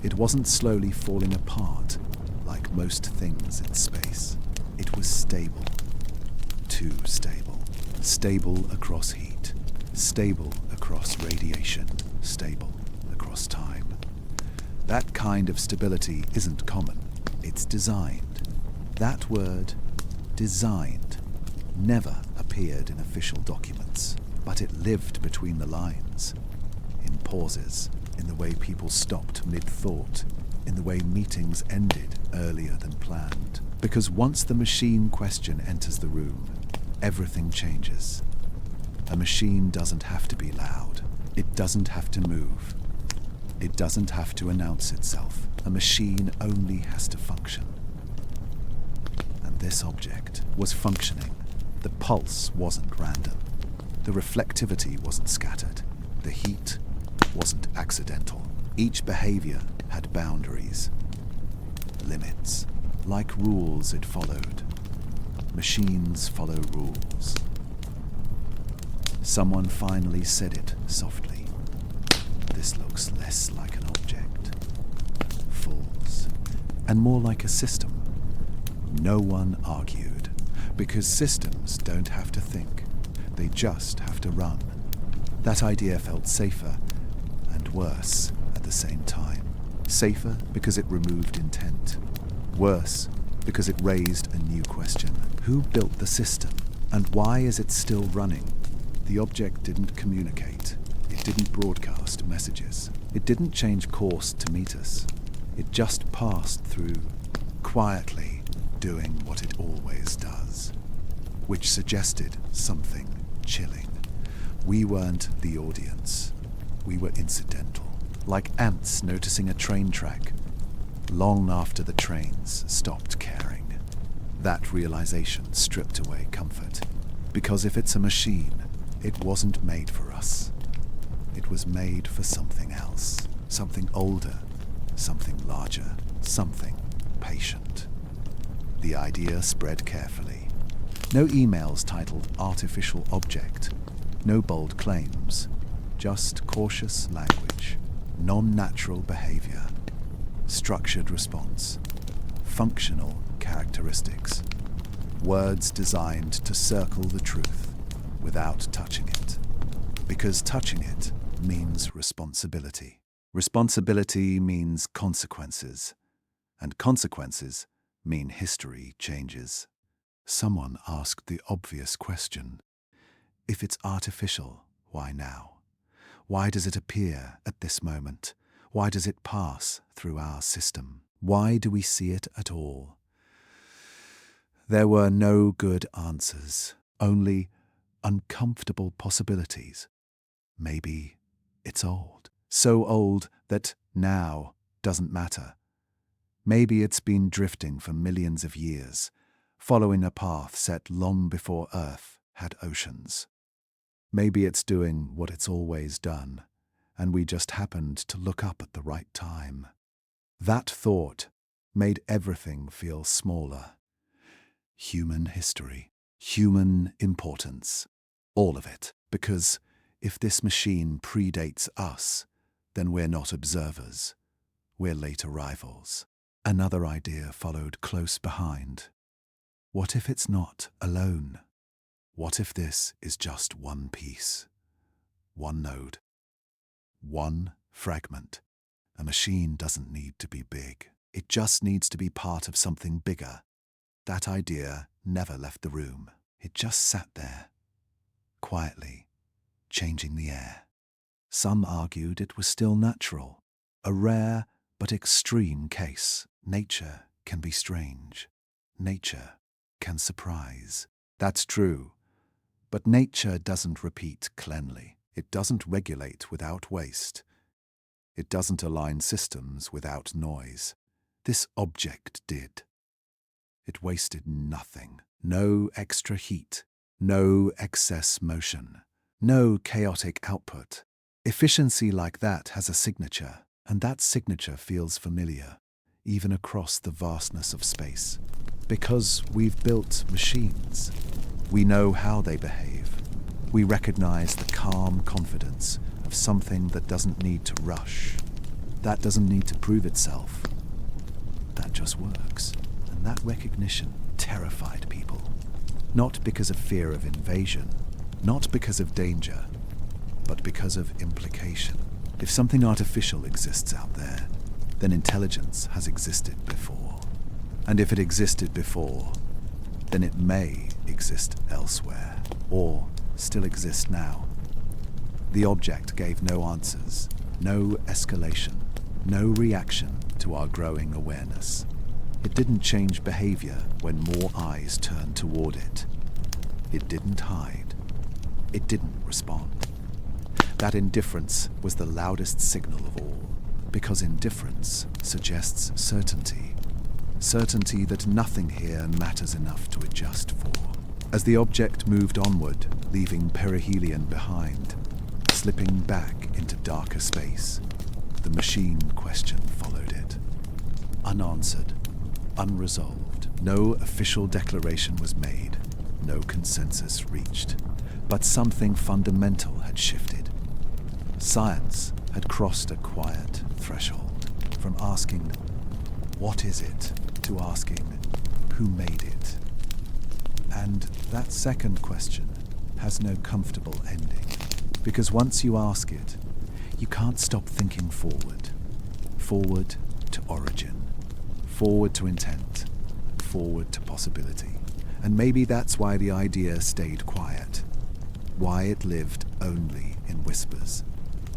It wasn't slowly falling apart like most things in space. It was stable. Too stable. Stable across heat. Stable across radiation. Stable across time. That kind of stability isn't common. It's designed. That word, designed, never appeared in official documents, but it lived between the lines, in pauses, in the way people stopped mid-thought, in the way meetings ended earlier than planned. Because once the machine question enters the room, everything changes. A machine doesn't have to be loud. It doesn't have to move. It doesn't have to announce itself. A machine only has to function. And this object was functioning. The pulse wasn't random. The reflectivity wasn't scattered. The heat wasn't accidental. Each behavior had boundaries, limits. Like rules it followed. Machines follow rules. Someone finally said it softly. This looks less like an object. Falls. And more like a system. No one argued, because systems don't have to think. They just have to run. That idea felt safer and worse at the same time. Safer because it removed intent. Worse because it raised a new question. Who built the system? And why is it still running? The object didn't communicate. It didn't broadcast messages. It didn't change course to meet us. It just passed through, quietly, doing what it always does. Which suggested something chilling. We weren't the audience. We were incidental. Like ants noticing a train track, long after the trains stopped caring. That realization stripped away comfort. Because if it's a machine, it wasn't made for us. It was made for something else. Something older, something larger, something patient. The idea spread carefully. No emails titled artificial object. No bold claims. Just cautious language. Non-natural behavior. Structured response. Functional characteristics. Words designed to circle the truth without touching it. Because touching it means responsibility. Responsibility means consequences. And consequences mean history changes. Someone asked the obvious question. If it's artificial, why now? Why does it appear at this moment? Why does it pass through our system? Why do we see it at all? There were no good answers, only uncomfortable possibilities. Maybe it's old. So old that now doesn't matter. Maybe it's been drifting for millions of years, following a path set long before Earth had oceans. Maybe it's doing what it's always done, and we just happened to look up at the right time. That thought made everything feel smaller. Human history, human importance, all of it. Because if this machine predates us, then we're not observers. We're late arrivals. Another idea followed close behind. What if it's not alone? What if this is just one piece? One node? One fragment? A machine doesn't need to be big. It just needs to be part of something bigger. That idea never left the room. It just sat there, quietly, changing the air. Some argued it was still natural, a rare but extreme case. Nature can be strange. Nature can surprise. That's true. But nature doesn't repeat cleanly. It doesn't regulate without waste. It doesn't align systems without noise. This object did. It wasted nothing. No extra heat. No excess motion. No chaotic output. Efficiency like that has a signature, and that signature feels familiar, even across the vastness of space. Because we've built machines. We know how they behave. We recognize the calm confidence of of something that doesn't need to rush, that doesn't need to prove itself. That just works. And that recognition terrified people. Not because of fear of invasion, not because of danger, but because of implication. If something artificial exists out there, then intelligence has existed before. And if it existed before, then it may exist elsewhere, or still exist now. The object gave no answers, no escalation, no reaction to our growing awareness. It didn't change behavior when more eyes turned toward it. It didn't hide. It didn't respond. That indifference was the loudest signal of all, because indifference suggests certainty. Certainty that nothing here matters enough to adjust for. As the object moved onward, leaving perihelion behind, slipping back into darker space, the machine question followed it. Unanswered, unresolved. No official declaration was made, no consensus reached. But something fundamental had shifted. Science had crossed a quiet threshold from asking, "What is it?" to asking, "Who made it?" And that second question has no comfortable ending, because once you ask it, you can't stop thinking forward. Forward to origin, forward to intent, forward to possibility. And maybe that's why the idea stayed quiet, why it lived only in whispers,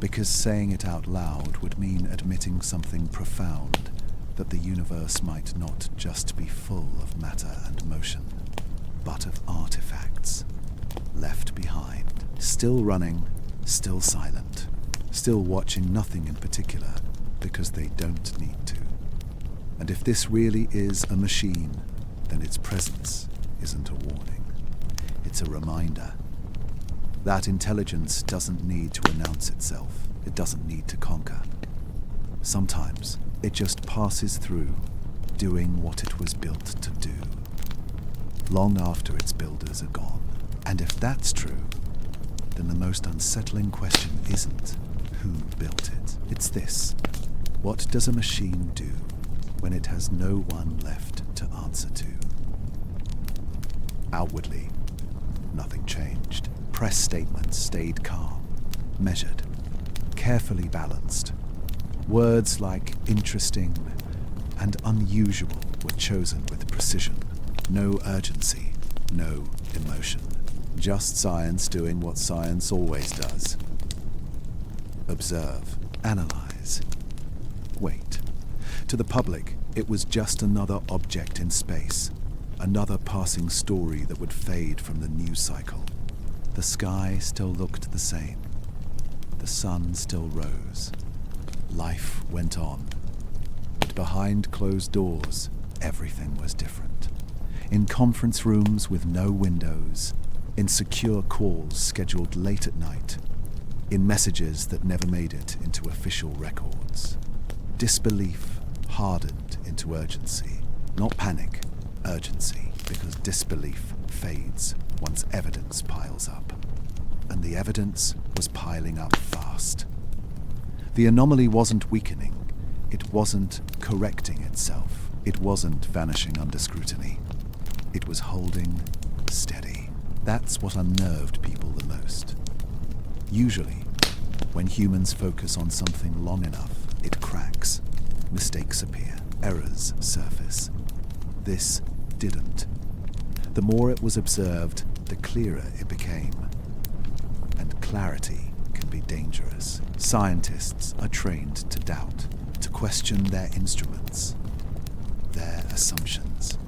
because saying it out loud would mean admitting something profound, that the universe might not just be full of matter and motion, but of artifacts left behind, still running, still silent, still watching nothing in particular because they don't need to. And if this really is a machine, then its presence isn't a warning. It's a reminder. That intelligence doesn't need to announce itself. It doesn't need to conquer. Sometimes it just passes through, doing what it was built to do, long after its builders are gone. And if that's true, then the most unsettling question isn't who built it. It's this: what does a machine do when it has no one left to answer to? Outwardly, nothing changed. Press statements stayed calm, measured, carefully balanced. Words like interesting and unusual were chosen with precision. No urgency, no emotion. Just science doing what science always does. Observe, analyze, wait. To the public, it was just another object in space, another passing story that would fade from the news cycle. The sky still looked the same. The sun still rose. Life went on. But behind closed doors, everything was different. In conference rooms with no windows, in secure calls scheduled late at night, in messages that never made it into official records. Disbelief hardened into urgency. Not panic, urgency, because disbelief fades once evidence piles up. And the evidence was piling up fast. The anomaly wasn't weakening. It wasn't correcting itself. It wasn't vanishing under scrutiny. It was holding steady. That's what unnerved people the most. Usually, when humans focus on something long enough, it cracks. Mistakes appear. Errors surface. This didn't. The more it was observed, the clearer it became. And clarity can be dangerous. Scientists are trained to doubt, to question their instruments, their assumptions,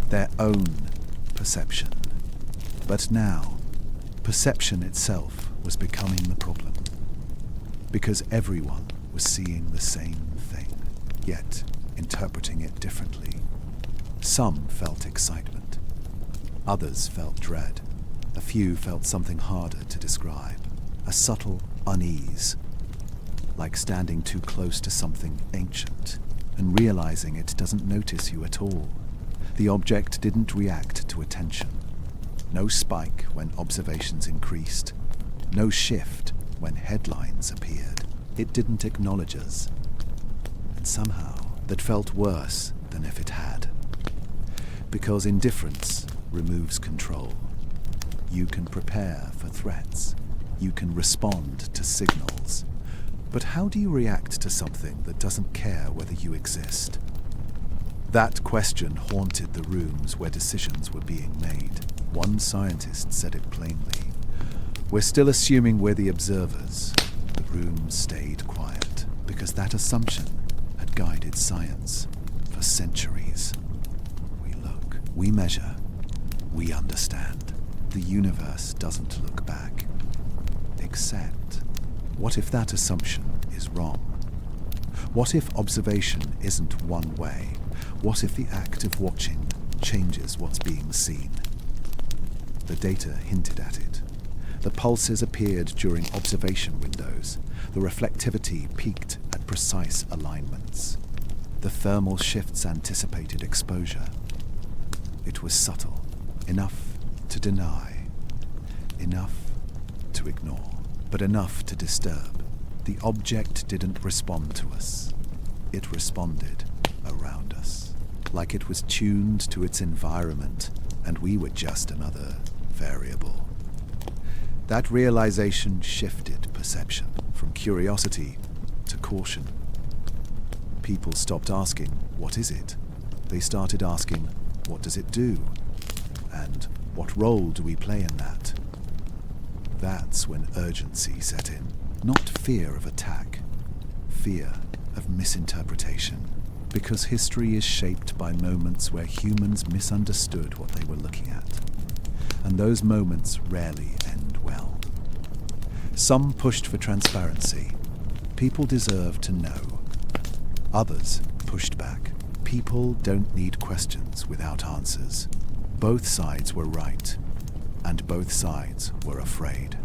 their own perception. But now, perception itself was becoming the problem, because everyone was seeing the same thing, yet interpreting it differently. Some felt excitement. Others felt dread. A few felt something harder to describe. A subtle unease, like standing too close to something ancient and realizing it doesn't notice you at all. The object didn't react to attention. No spike when observations increased. No shift when headlines appeared. It didn't acknowledge us. And somehow, that felt worse than if it had. Because indifference removes control. You can prepare for threats. You can respond to signals. But how do you react to something that doesn't care whether you exist? That question haunted the rooms where decisions were being made. One scientist said it plainly. We're still assuming we're the observers. The room stayed quiet, because that assumption had guided science for centuries. We look, we measure, we understand. The universe doesn't look back. Except, what if that assumption is wrong? What if observation isn't one way? What if the act of watching changes what's being seen? The data hinted at it. The pulses appeared during observation windows. The reflectivity peaked at precise alignments. The thermal shifts anticipated exposure. It was subtle, enough to deny, enough to ignore, but enough to disturb. The object didn't respond to us. It responded around us, like it was tuned to its environment, and we were just another variable. That realization shifted perception from curiosity to caution. People stopped asking, what is it? They started asking, what does it do? And what role do we play in that? That's when urgency set in. Not fear of attack, fear of misinterpretation. Because history is shaped by moments where humans misunderstood what they were looking at. And those moments rarely end well. Some pushed for transparency. People deserve to know. Others pushed back. People don't need questions without answers. Both sides were right, and both sides were afraid.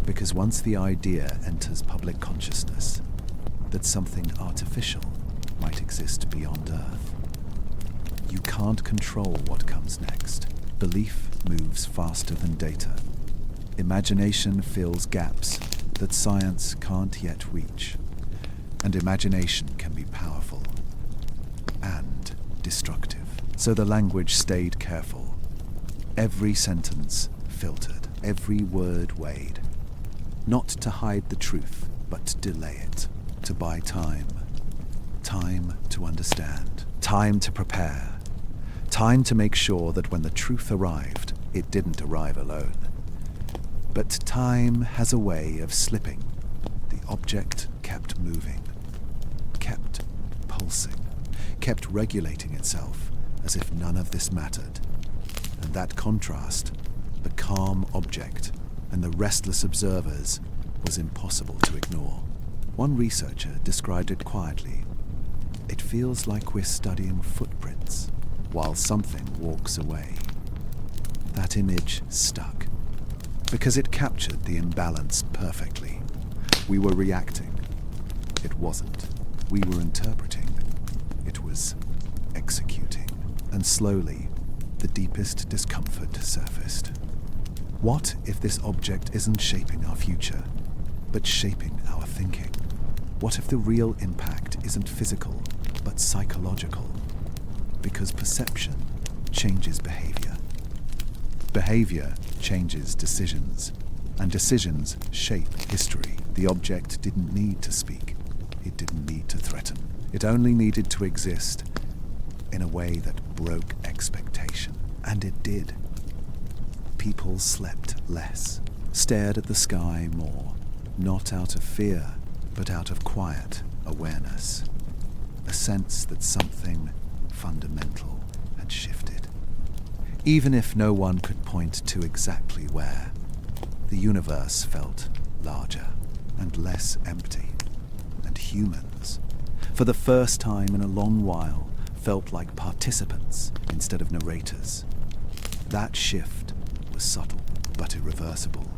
Because once the idea enters public consciousness that something artificial might exist beyond Earth, you can't control what comes next. Belief moves faster than data. Imagination fills gaps that science can't yet reach. And imagination can be powerful and destructive. So the language stayed careful. Every sentence filtered, every word weighed. Not to hide the truth, but to delay it, to buy time. Time to understand, time to prepare, time to make sure that when the truth arrived, it didn't arrive alone. But time has a way of slipping. The object kept moving, kept pulsing, kept regulating itself as if none of this mattered. And that contrast, the calm object and the restless observers, was impossible to ignore. One researcher described it quietly. It feels like we're studying footprints while something walks away. That image stuck because it captured the imbalance perfectly. We were reacting. It wasn't. We were interpreting. It was executing. And slowly, the deepest discomfort surfaced. What if this object isn't shaping our future, but shaping our thinking? What if the real impact isn't physical, but psychological? Because perception changes behavior. Behavior changes decisions, and decisions shape history. The object didn't need to speak. It didn't need to threaten. It only needed to exist in a way that broke expectation. And it did. People slept less, stared at the sky more, not out of fear, but out of quiet awareness. A sense that something fundamental had shifted. Even if no one could point to exactly where, the universe felt larger and less empty. And humans, for the first time in a long while, felt like participants instead of narrators. That shift was subtle but irreversible,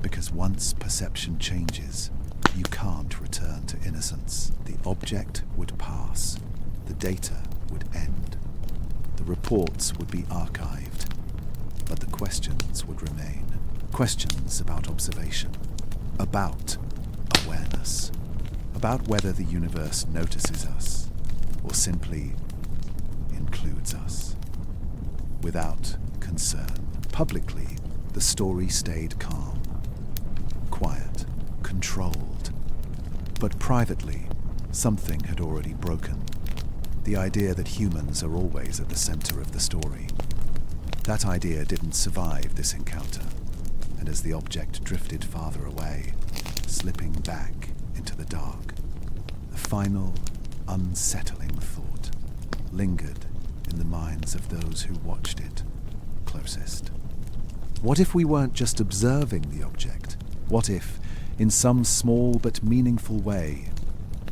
because once perception changes, you can't return to innocence. The object would pass, the data would end, the reports would be archived, but the questions would remain. Questions about observation, about awareness, about whether the universe notices us or simply includes us. Without concern, publicly, the story stayed calm, quiet, controlled. But privately, something had already broken. The idea that humans are always at the center of the story. That idea didn't survive this encounter, and as the object drifted farther away, slipping back into the dark, a final, unsettling thought lingered in the minds of those who watched it closest. What if we weren't just observing the object? What if, in some small but meaningful way,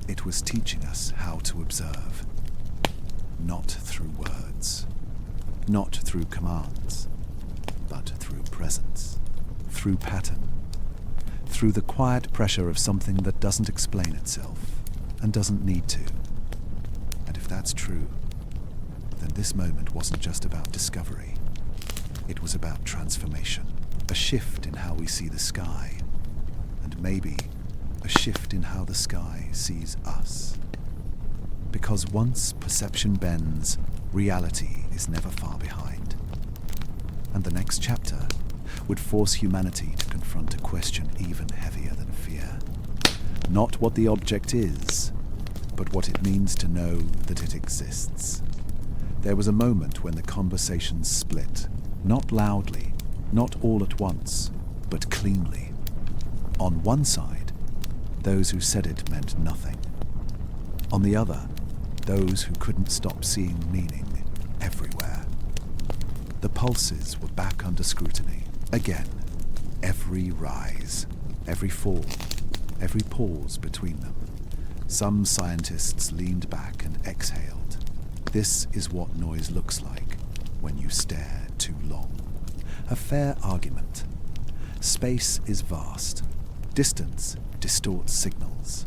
it was teaching us how to observe? Not through words, not through commands, but through presence, through pattern, through the quiet pressure of something that doesn't explain itself and doesn't need to. And if that's true, then this moment wasn't just about discovery. It was about transformation, a shift in how we see the sky, and maybe a shift in how the sky sees us. Because once perception bends, reality is never far behind. And the next chapter would force humanity to confront a question even heavier than fear. Not what the object is, but what it means to know that it exists. There was a moment when the conversation split, not loudly, not all at once, but cleanly. On one side, those who said it meant nothing. On the other, those who couldn't stop seeing meaning everywhere. The pulses were back under scrutiny. Again, every rise, every fall, every pause between them. Some scientists leaned back and exhaled. This is what noise looks like when you stare too long. A fair argument. Space is vast. Distance distorts signals.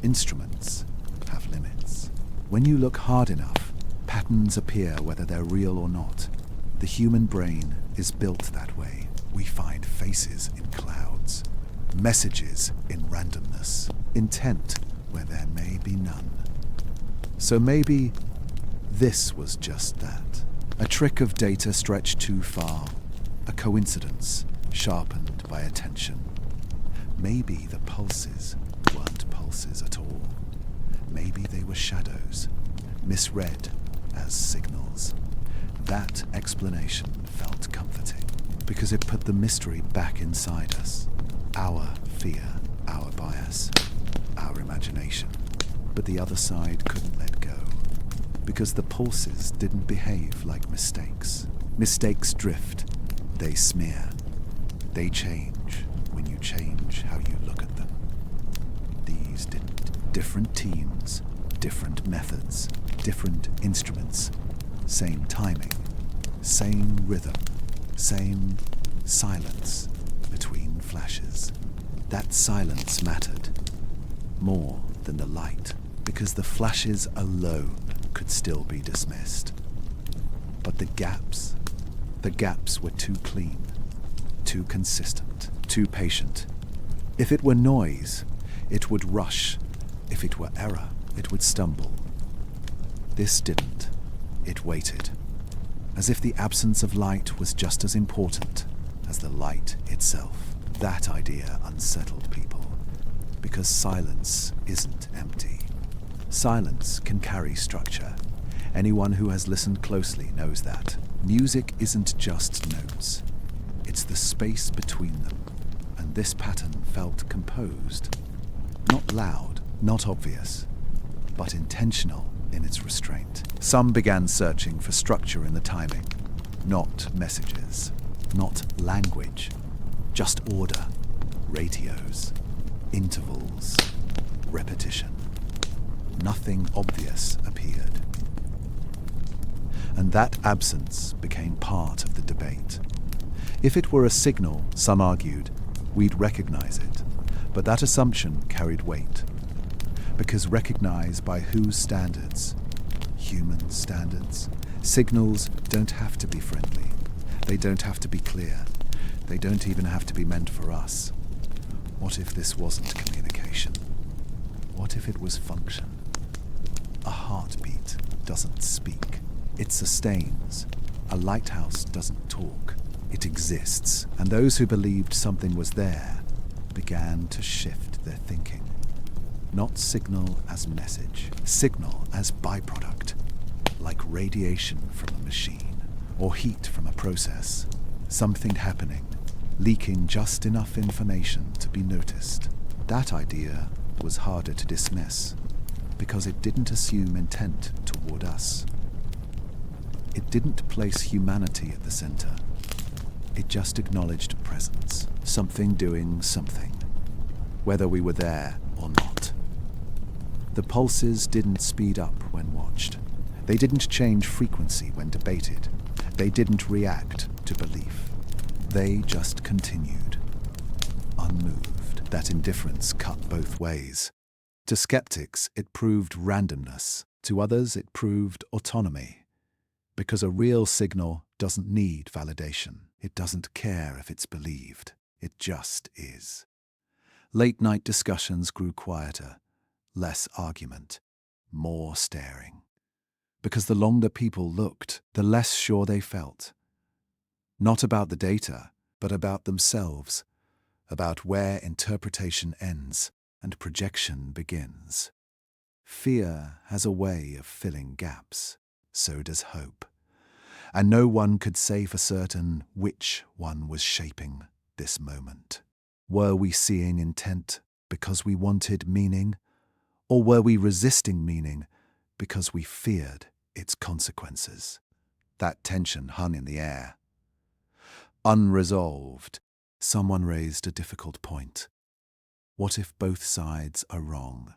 Instruments have limits. When you look hard enough, patterns appear whether they're real or not. The human brain is built that way. We find faces in clouds, messages in randomness, intent where there may be none. So maybe this was just that. A trick of data stretched too far, a coincidence sharpened by attention. Maybe the pulses weren't pulses at all. Maybe they were shadows, misread as signals. That explanation felt comforting, because it put the mystery back inside us. Our fear, our bias, our imagination. But the other side couldn't let go, because the pulses didn't behave like mistakes. Mistakes drift, they smear, they change when you change how you look at them. These didn't. Different teams, different methods, different instruments, same timing, same rhythm, same silence between flashes. That silence mattered more than the light, because the flashes alone could still be dismissed. But the gaps were too clean, too consistent, too patient. If it were noise, it would rush. If it were error, it would stumble. This didn't. It waited, as if the absence of light was just as important as the light itself. That idea unsettled people, because silence isn't empty. Silence can carry structure. Anyone who has listened closely knows that. Music isn't just notes. It's the space between them, and this pattern felt composed. Not loud, not obvious, but intentional in its restraint. Some began searching for structure in the timing, not messages, not language, just order, ratios, intervals, repetition. Nothing obvious appeared. And that absence became part of the debate. If it were a signal, some argued, we'd recognize it, but that assumption carried weight. Because recognized by whose standards? Human standards. Signals don't have to be friendly. They don't have to be clear. They don't even have to be meant for us. What if this wasn't communication? What if it was function? A heartbeat doesn't speak. It sustains. A lighthouse doesn't talk. It exists. And those who believed something was there began to shift their thinking. Not signal as message, signal as byproduct, like radiation from a machine or heat from a process. Something happening, leaking just enough information to be noticed. That idea was harder to dismiss because it didn't assume intent toward us. It didn't place humanity at the center. It just acknowledged presence, something doing something, whether we were there or not. The pulses didn't speed up when watched. They didn't change frequency when debated. They didn't react to belief. They just continued, unmoved. That indifference cut both ways. To skeptics, it proved randomness. To others, it proved autonomy. Because a real signal doesn't need validation. It doesn't care if it's believed. It just is. Late-night discussions grew quieter, less argument, more staring. Because the longer people looked, the less sure they felt. Not about the data, but about themselves, about where interpretation ends and projection begins. Fear has a way of filling gaps. So does hope. And no one could say for certain which one was shaping this moment. Were we seeing intent because we wanted meaning, or were we resisting meaning because we feared its consequences? That tension hung in the air. Unresolved, someone raised a difficult point. What if both sides are wrong?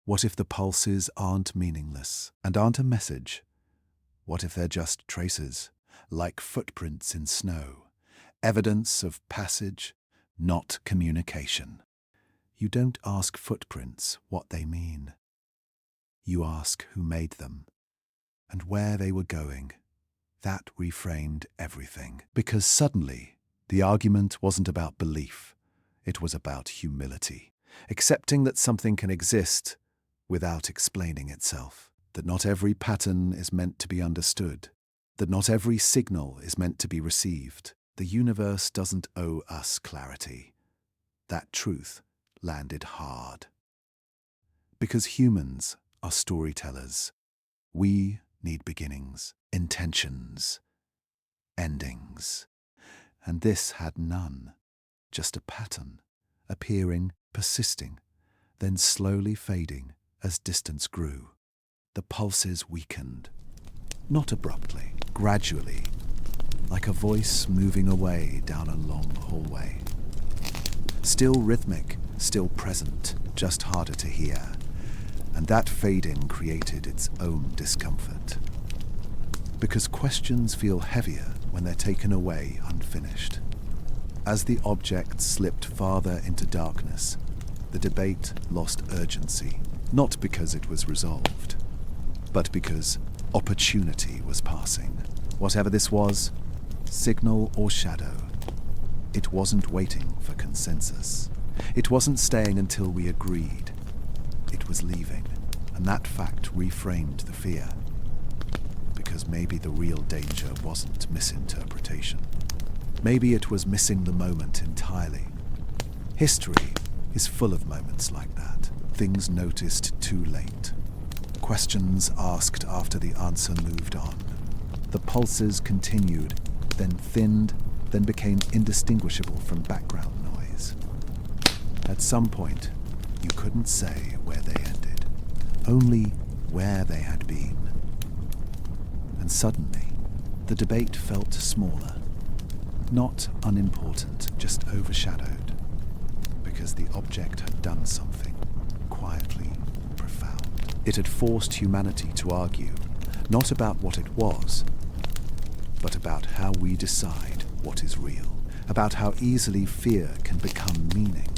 What if the pulses aren't meaningless and aren't a message? What if they're just traces, like footprints in snow, evidence of passage, not communication? You don't ask footprints what they mean. You ask who made them and where they were going. That reframed everything, because suddenly the argument wasn't about belief. It was about humility, accepting that something can exist without explaining itself, that not every pattern is meant to be understood, that not every signal is meant to be received. The universe doesn't owe us clarity. That truth landed hard. Because humans are storytellers. We need beginnings, intentions, endings. And this had none, just a pattern, appearing, persisting, then slowly fading as distance grew. The pulses weakened, not abruptly, gradually, like a voice moving away down a long hallway. Still rhythmic, still present, just harder to hear. And that fading created its own discomfort. Because questions feel heavier when they're taken away unfinished. As the object slipped farther into darkness, the debate lost urgency, not because it was resolved, but because opportunity was passing. Whatever this was, signal or shadow, it wasn't waiting for consensus. It wasn't staying until we agreed. It was leaving, and that fact reframed the fear. Because maybe the real danger wasn't misinterpretation. Maybe it was missing the moment entirely. History is full of moments like that. Things noticed too late. Questions asked after the answer moved on. The pulses continued, then thinned, then became indistinguishable from background noise. At some point, you couldn't say where they ended, only where they had been. And suddenly, the debate felt smaller. Not unimportant, just overshadowed. Because the object had done something quietly profound. It had forced humanity to argue, not about what it was, but about how we decide what is real. About how easily fear can become meaning.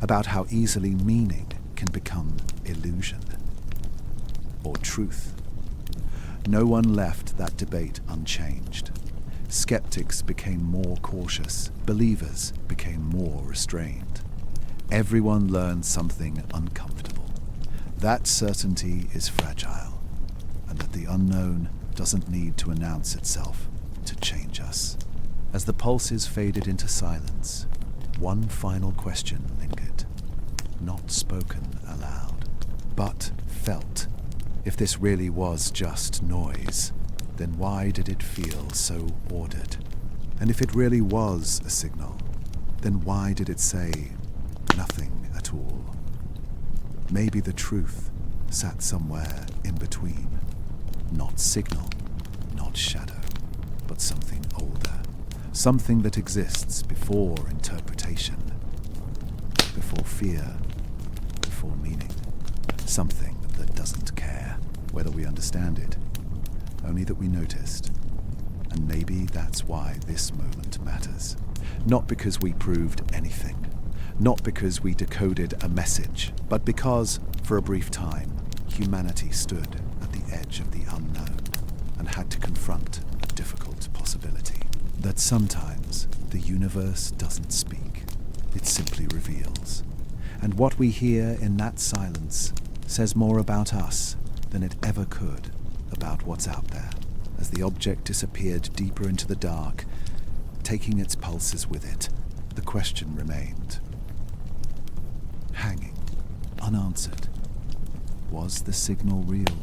About how easily meaning can become illusion. Or truth. No one left that debate unchanged. Skeptics became more cautious. Believers became more restrained. Everyone learns something uncomfortable. That certainty is fragile, and that the unknown doesn't need to announce itself to change us. As the pulses faded into silence, one final question lingered, not spoken aloud, but felt. If this really was just noise, then why did it feel so ordered? And if it really was a signal, then why did it say nothing at all? Maybe the truth sat somewhere in between. Not signal, not shadow, but something older. Something that exists before interpretation, before fear, before meaning. Something that doesn't care whether we understand it, only that we noticed. And maybe that's why this moment matters. Not because we proved anything, not because we decoded a message, but because, for a brief time, humanity stood at the edge of the unknown and had to confront a difficult possibility. That sometimes the universe doesn't speak, it simply reveals. And what we hear in that silence says more about us than it ever could about what's out there. As the object disappeared deeper into the dark, taking its pulses with it, the question remained. Hanging, unanswered. Was the signal real?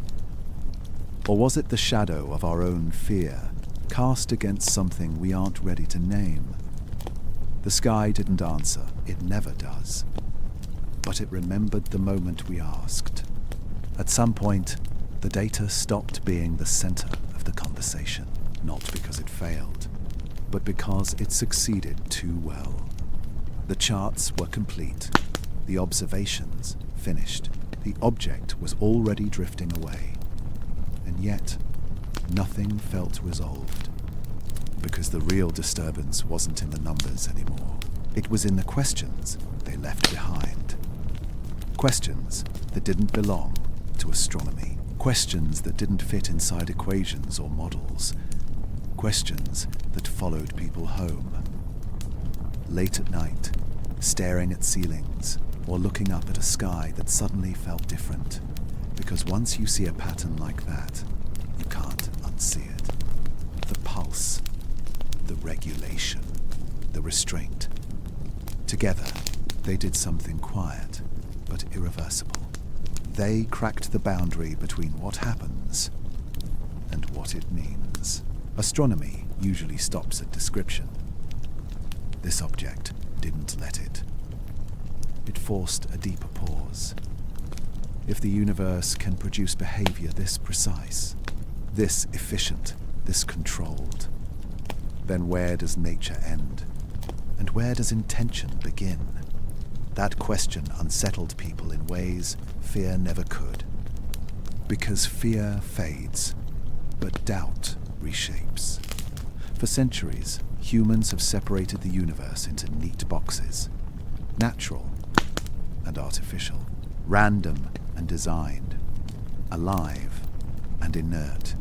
Or was it the shadow of our own fear, cast against something we aren't ready to name? The sky didn't answer, it never does. But it remembered the moment we asked. At some point, the data stopped being the center of the conversation, not because it failed, but because it succeeded too well. The charts were complete, the observations finished, the object was already drifting away, and yet nothing felt resolved, because the real disturbance wasn't in the numbers anymore. It was in the questions they left behind. Questions that didn't belong to astronomy. Questions that didn't fit inside equations or models. Questions that followed people home. Late at night, staring at ceilings or looking up at a sky that suddenly felt different. Because once you see a pattern like that, you can't unsee it. The pulse, the regulation, the restraint. Together, they did something quiet, but irreversible. They cracked the boundary between what happens and what it means. Astronomy usually stops at description. This object didn't let it. It forced a deeper pause. If the universe can produce behavior this precise, this efficient, this controlled, then where does nature end? And where does intention begin? That question unsettled people in ways fear never could. Because fear fades, but doubt reshapes. For centuries, humans have separated the universe into neat boxes. Natural and artificial. Random and designed. Alive and inert.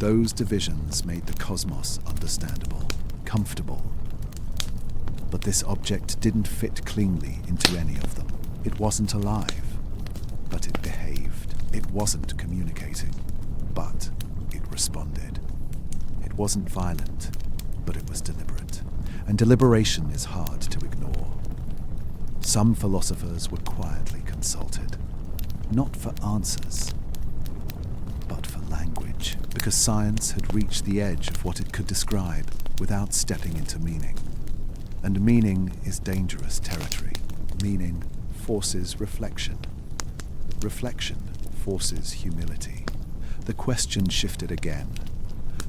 Those divisions made the cosmos understandable, comfortable. But this object didn't fit cleanly into any of them. It wasn't alive, but it behaved. It wasn't communicating, but it responded. It wasn't violent, but it was deliberate. And deliberation is hard to ignore. Some philosophers were quietly consulted, not for answers, but for language, because science had reached the edge of what it could describe without stepping into meaning. And meaning is dangerous territory. Meaning forces reflection. Reflection forces humility. The question shifted again.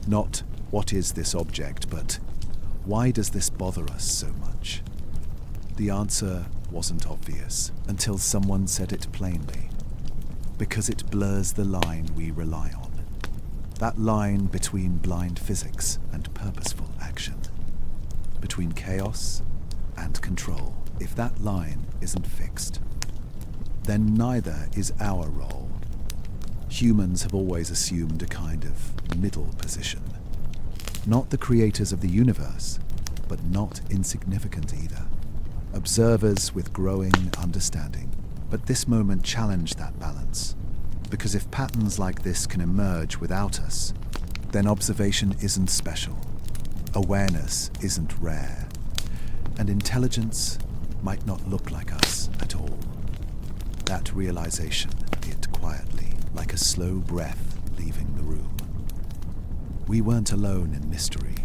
Not, what is this object, but why does this bother us so much? The answer wasn't obvious until someone said it plainly. Because it blurs the line we rely on. That line between blind physics and purposeful action. Between chaos and control. If that line isn't fixed, then neither is our role. Humans have always assumed a kind of middle position. Not the creators of the universe, but not insignificant either. observers with growing understanding. But this moment challenged that balance, because if patterns like this can emerge without us, then observation isn't special, awareness isn't rare, and intelligence might not look like us at all. That realization hit quietly, like a slow breath leaving the room. We weren't alone in mystery.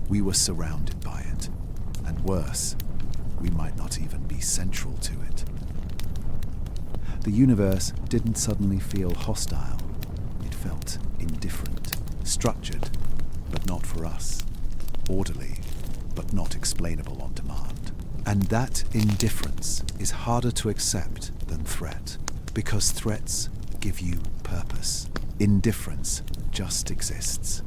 We were surrounded by it, and worse, we might not even be central to it. The universe didn't suddenly feel hostile. It felt indifferent, structured, but not for us, orderly, but not explainable on demand. And that indifference is harder to accept than threat, because threats give you purpose. Indifference just exists.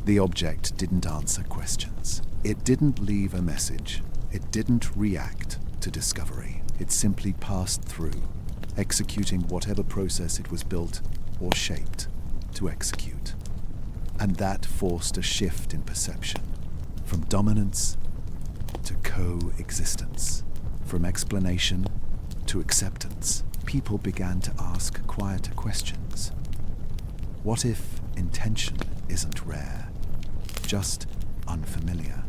The object didn't answer questions. It didn't leave a message. It didn't react to discovery. It simply passed through, executing whatever process it was built or shaped to execute. And that forced a shift in perception, from dominance to coexistence, from explanation to acceptance. People began to ask quieter questions. What if intention isn't rare, just unfamiliar?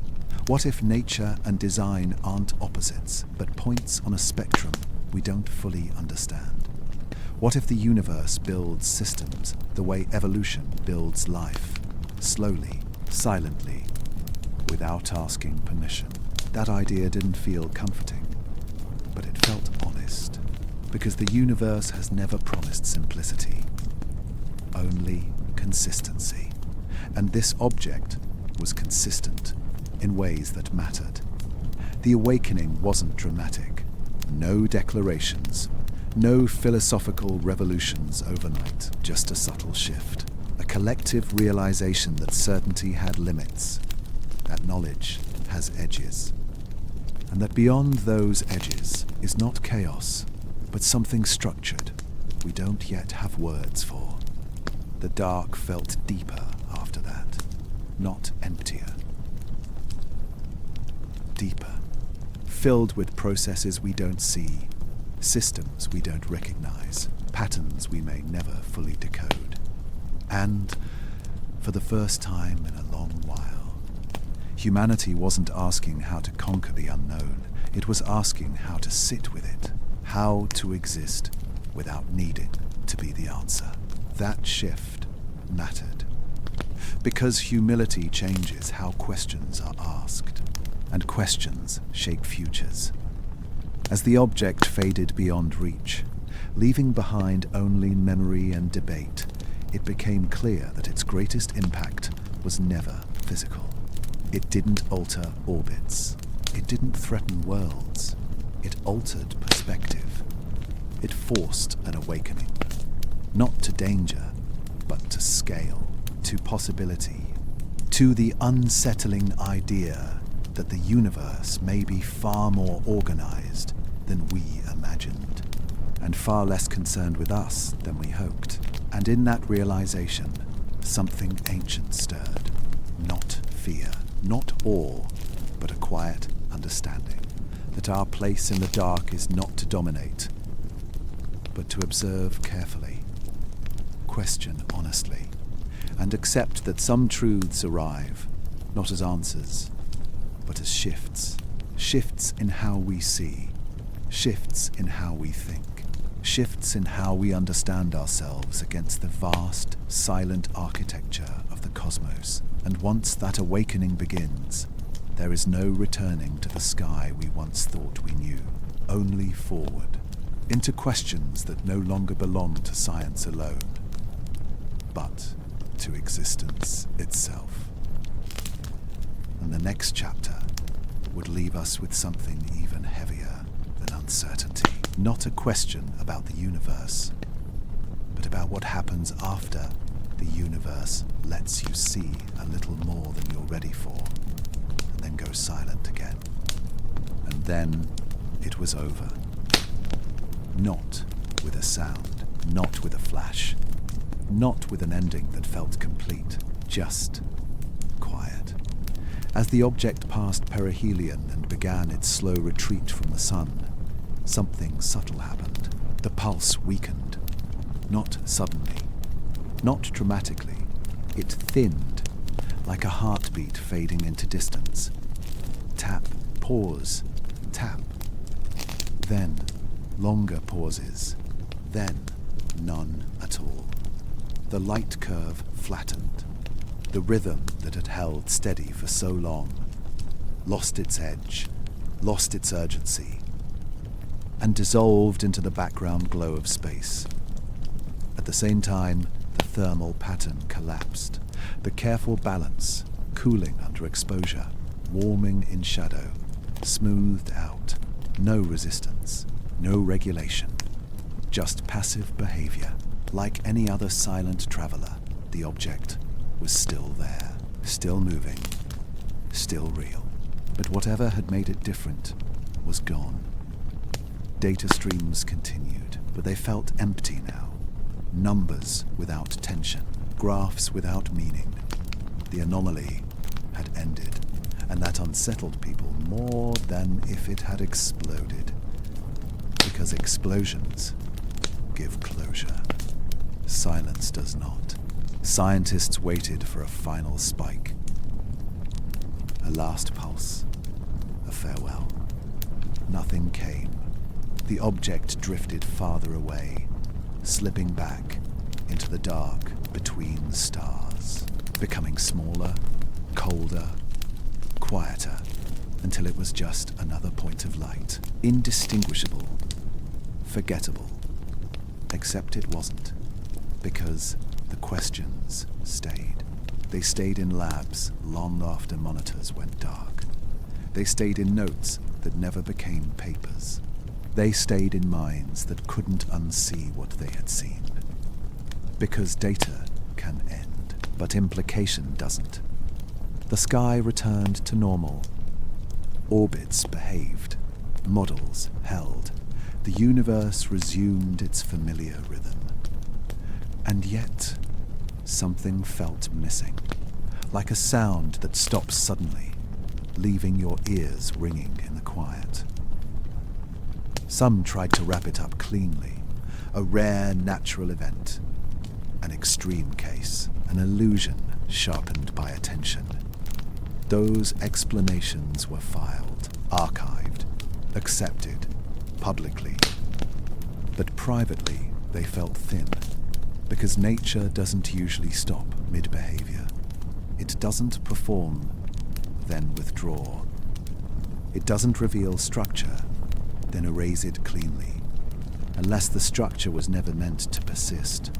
What if nature and design aren't opposites, but points on a spectrum we don't fully understand? What if the universe builds systems the way evolution builds life, slowly, silently, without asking permission? That idea didn't feel comforting, but it felt honest, because the universe has never promised simplicity, only consistency. And this object was consistent in ways that mattered. The awakening wasn't dramatic. No declarations, no philosophical revolutions overnight, just a subtle shift. A collective realization that certainty had limits, that knowledge has edges, and that beyond those edges is not chaos, but something structured we don't yet have words for. The dark felt deeper after that, not emptier. Deeper, filled with processes we don't see, systems we don't recognize, patterns we may never fully decode. And, for the first time in a long while, humanity wasn't asking how to conquer the unknown. It was asking how to sit with it, how to exist without needing to be the answer. That shift mattered, because humility changes how questions are asked, and questions shape futures. As the object faded beyond reach, leaving behind only memory and debate, it became clear that its greatest impact was never physical. It didn't alter orbits. It didn't threaten worlds. It altered perspective. It forced an awakening, not to danger, but to scale, to possibility, to the unsettling idea that the universe may be far more organized than we imagined, and far less concerned with us than we hoped. And in that realization, something ancient stirred. Not fear, not awe, but a quiet understanding that our place in the dark is not to dominate, but to observe carefully, question honestly, and accept that some truths arrive, not as answers, but as shifts. Shifts in how we see, shifts in how we think, shifts in how we understand ourselves against the vast, silent architecture of the cosmos. And once that awakening begins, there is no returning to the sky we once thought we knew, only forward, into questions that no longer belong to science alone, but to existence itself. And the next chapter would leave us with something even heavier than uncertainty. Not a question about the universe, but about what happens after the universe lets you see a little more than you're ready for, and then goes silent again. And then it was over. Not with a sound, not with a flash, not with an ending that felt complete, just quiet. As the object passed perihelion and began its slow retreat from the sun, something subtle happened. The pulse weakened. Not suddenly, not dramatically. It thinned, like a heartbeat fading into distance. Tap, pause, tap. Then, longer pauses. Then, none at all. The light curve flattened. The rhythm that had held steady for so long lost its edge, lost its urgency, and dissolved into the background glow of space. At the same time, the thermal pattern collapsed. The careful balance, cooling under exposure, warming in shadow, smoothed out. No resistance, no regulation, just passive behavior. Like any other silent traveler, the object was still there, still moving, still real. But whatever had made it different was gone. Data streams continued, but they felt empty now. Numbers without tension, graphs without meaning. The anomaly had ended, and that unsettled people more than if it had exploded. Because explosions give closure. Silence does not. Scientists waited for a final spike. A last pulse. A farewell. Nothing came. The object drifted farther away, slipping back into the dark between stars, becoming smaller, colder, quieter, until it was just another point of light, indistinguishable, forgettable. Except it wasn't, because the questions stayed. They stayed in labs long after monitors went dark. They stayed in notes that never became papers. They stayed in minds that couldn't unsee what they had seen. Because data can end, but implication doesn't. The sky returned to normal. Orbits behaved. Models held. The universe resumed its familiar rhythm. And yet, something felt missing, like a sound that stops suddenly, leaving your ears ringing in the quiet. Some tried to wrap it up cleanly, a rare natural event, an extreme case, an illusion sharpened by attention. Those explanations were filed, archived, accepted, publicly. But privately, they felt thin, because nature doesn't usually stop mid-behavior. It doesn't perform, then withdraw. It doesn't reveal structure, then erase it cleanly, unless the structure was never meant to persist,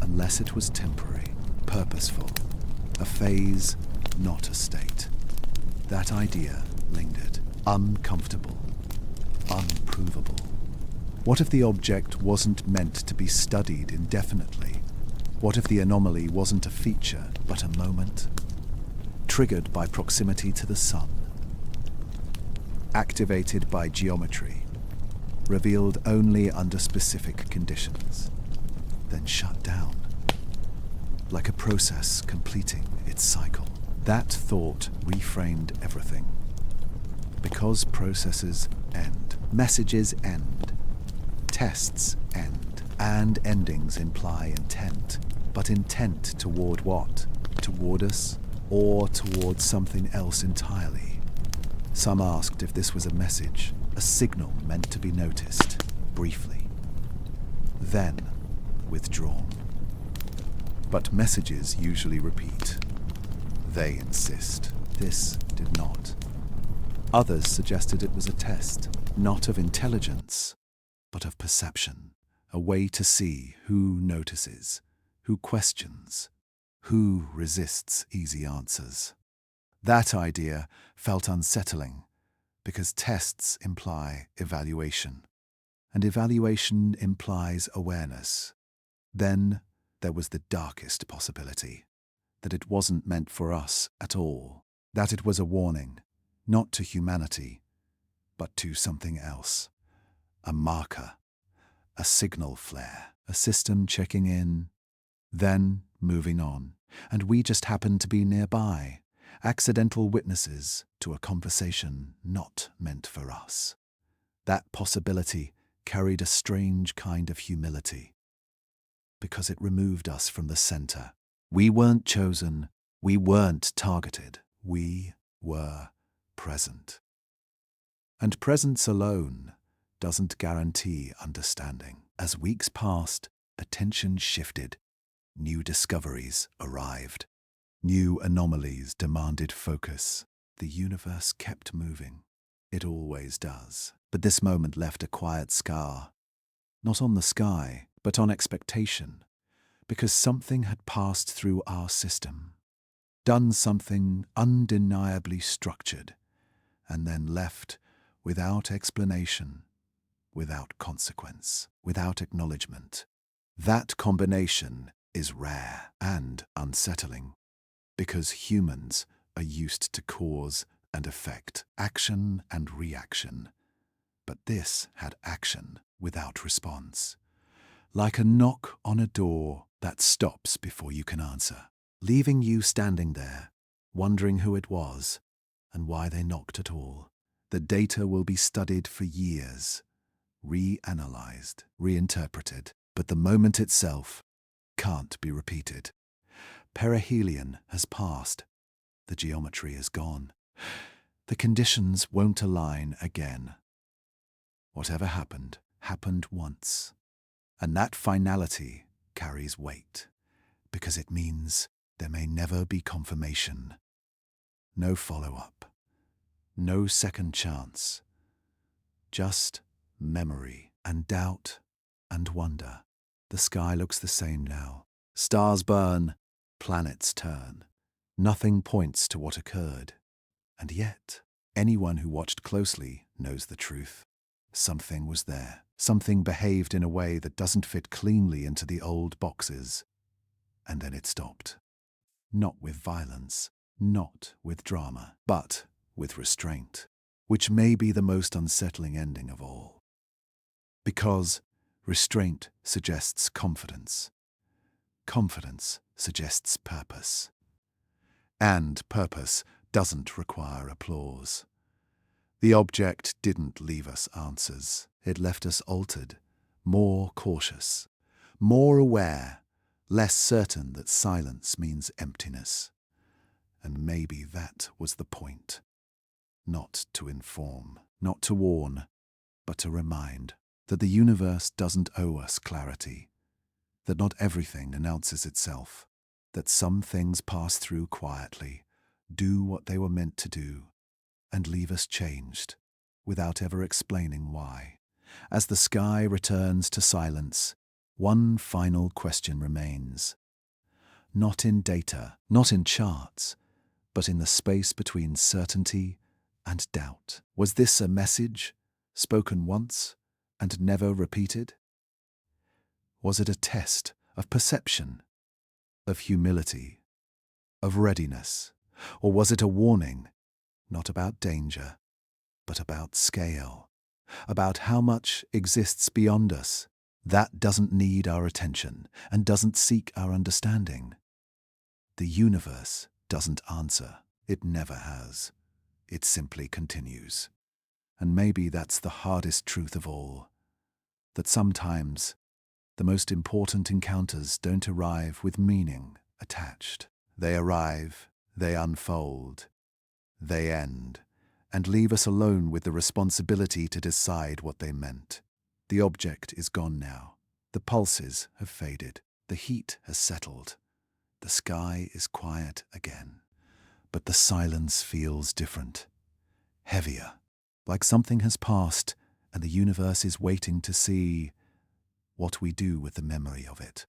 unless it was temporary, purposeful, a phase, not a state. That idea lingered, uncomfortable, unprovable. What if the object wasn't meant to be studied indefinitely? What if the anomaly wasn't a feature, but a moment? Triggered by proximity to the sun, activated by geometry, revealed only under specific conditions, then shut down, like a process completing its cycle. That thought reframed everything. Because processes end, messages end, tests end, and endings imply intent. But intent toward what? Toward us, or toward something else entirely? Some asked if this was a message, a signal meant to be noticed, briefly, then withdrawn. But messages usually repeat. They insist. This did not. Others suggested it was a test, not of intelligence, but of perception, a way to see who notices, who questions, who resists easy answers. That idea felt unsettling, because tests imply evaluation, and evaluation implies awareness. Then there was the darkest possibility, that it wasn't meant for us at all, that it was a warning, not to humanity, but to something else, a marker, a signal flare, a system checking in, then moving on, and we just happened to be nearby, accidental witnesses to a conversation not meant for us. That possibility carried a strange kind of humility, because it removed us from the center. We weren't chosen, we weren't targeted, we were present. And presence alone doesn't guarantee understanding. As weeks passed, attention shifted. New discoveries arrived. New anomalies demanded focus. The universe kept moving. It always does. But this moment left a quiet scar. Not on the sky, but on expectation. Because something had passed through our system. Done something undeniably structured. And then left without explanation, without consequence, without acknowledgement. That combination is rare and unsettling, because humans are used to cause and effect, action and reaction. But this had action without response, like a knock on a door that stops before you can answer, leaving you standing there, wondering who it was and why they knocked at all. The data will be studied for years, reanalyzed, reinterpreted, but the moment itself can't be repeated. Perihelion has passed. The geometry is gone. The conditions won't align again. Whatever happened, happened once. And that finality carries weight, because it means there may never be confirmation. No follow-up. No second chance. Just memory and doubt and wonder. The sky looks the same now. Stars burn, planets turn. Nothing points to what occurred. And yet, anyone who watched closely knows the truth. Something was there. Something behaved in a way that doesn't fit cleanly into the old boxes. And then it stopped. Not with violence, not with drama, but with restraint, which may be the most unsettling ending of all. Because restraint suggests confidence. Confidence suggests purpose. And purpose doesn't require applause. The object didn't leave us answers. It left us altered, more cautious, more aware, less certain that silence means emptiness. And maybe that was the point. Not to inform, not to warn, but to remind that the universe doesn't owe us clarity, that not everything announces itself, that some things pass through quietly, do what they were meant to do, and leave us changed, without ever explaining why. As the sky returns to silence, one final question remains. Not in data, not in charts, but in the space between certainty and doubt. Was this a message, spoken once and never repeated? Was it a test of perception, of humility, of readiness? Or was it a warning, not about danger, but about scale, about how much exists beyond us, that doesn't need our attention and doesn't seek our understanding? The universe doesn't answer. It never has. It simply continues. And maybe that's the hardest truth of all, that sometimes the most important encounters don't arrive with meaning attached. They arrive, they unfold, they end, and leave us alone with the responsibility to decide what they meant. The object is gone now. The pulses have faded. The heat has settled. The sky is quiet again. But the silence feels different, heavier, like something has passed and the universe is waiting to see what we do with the memory of it.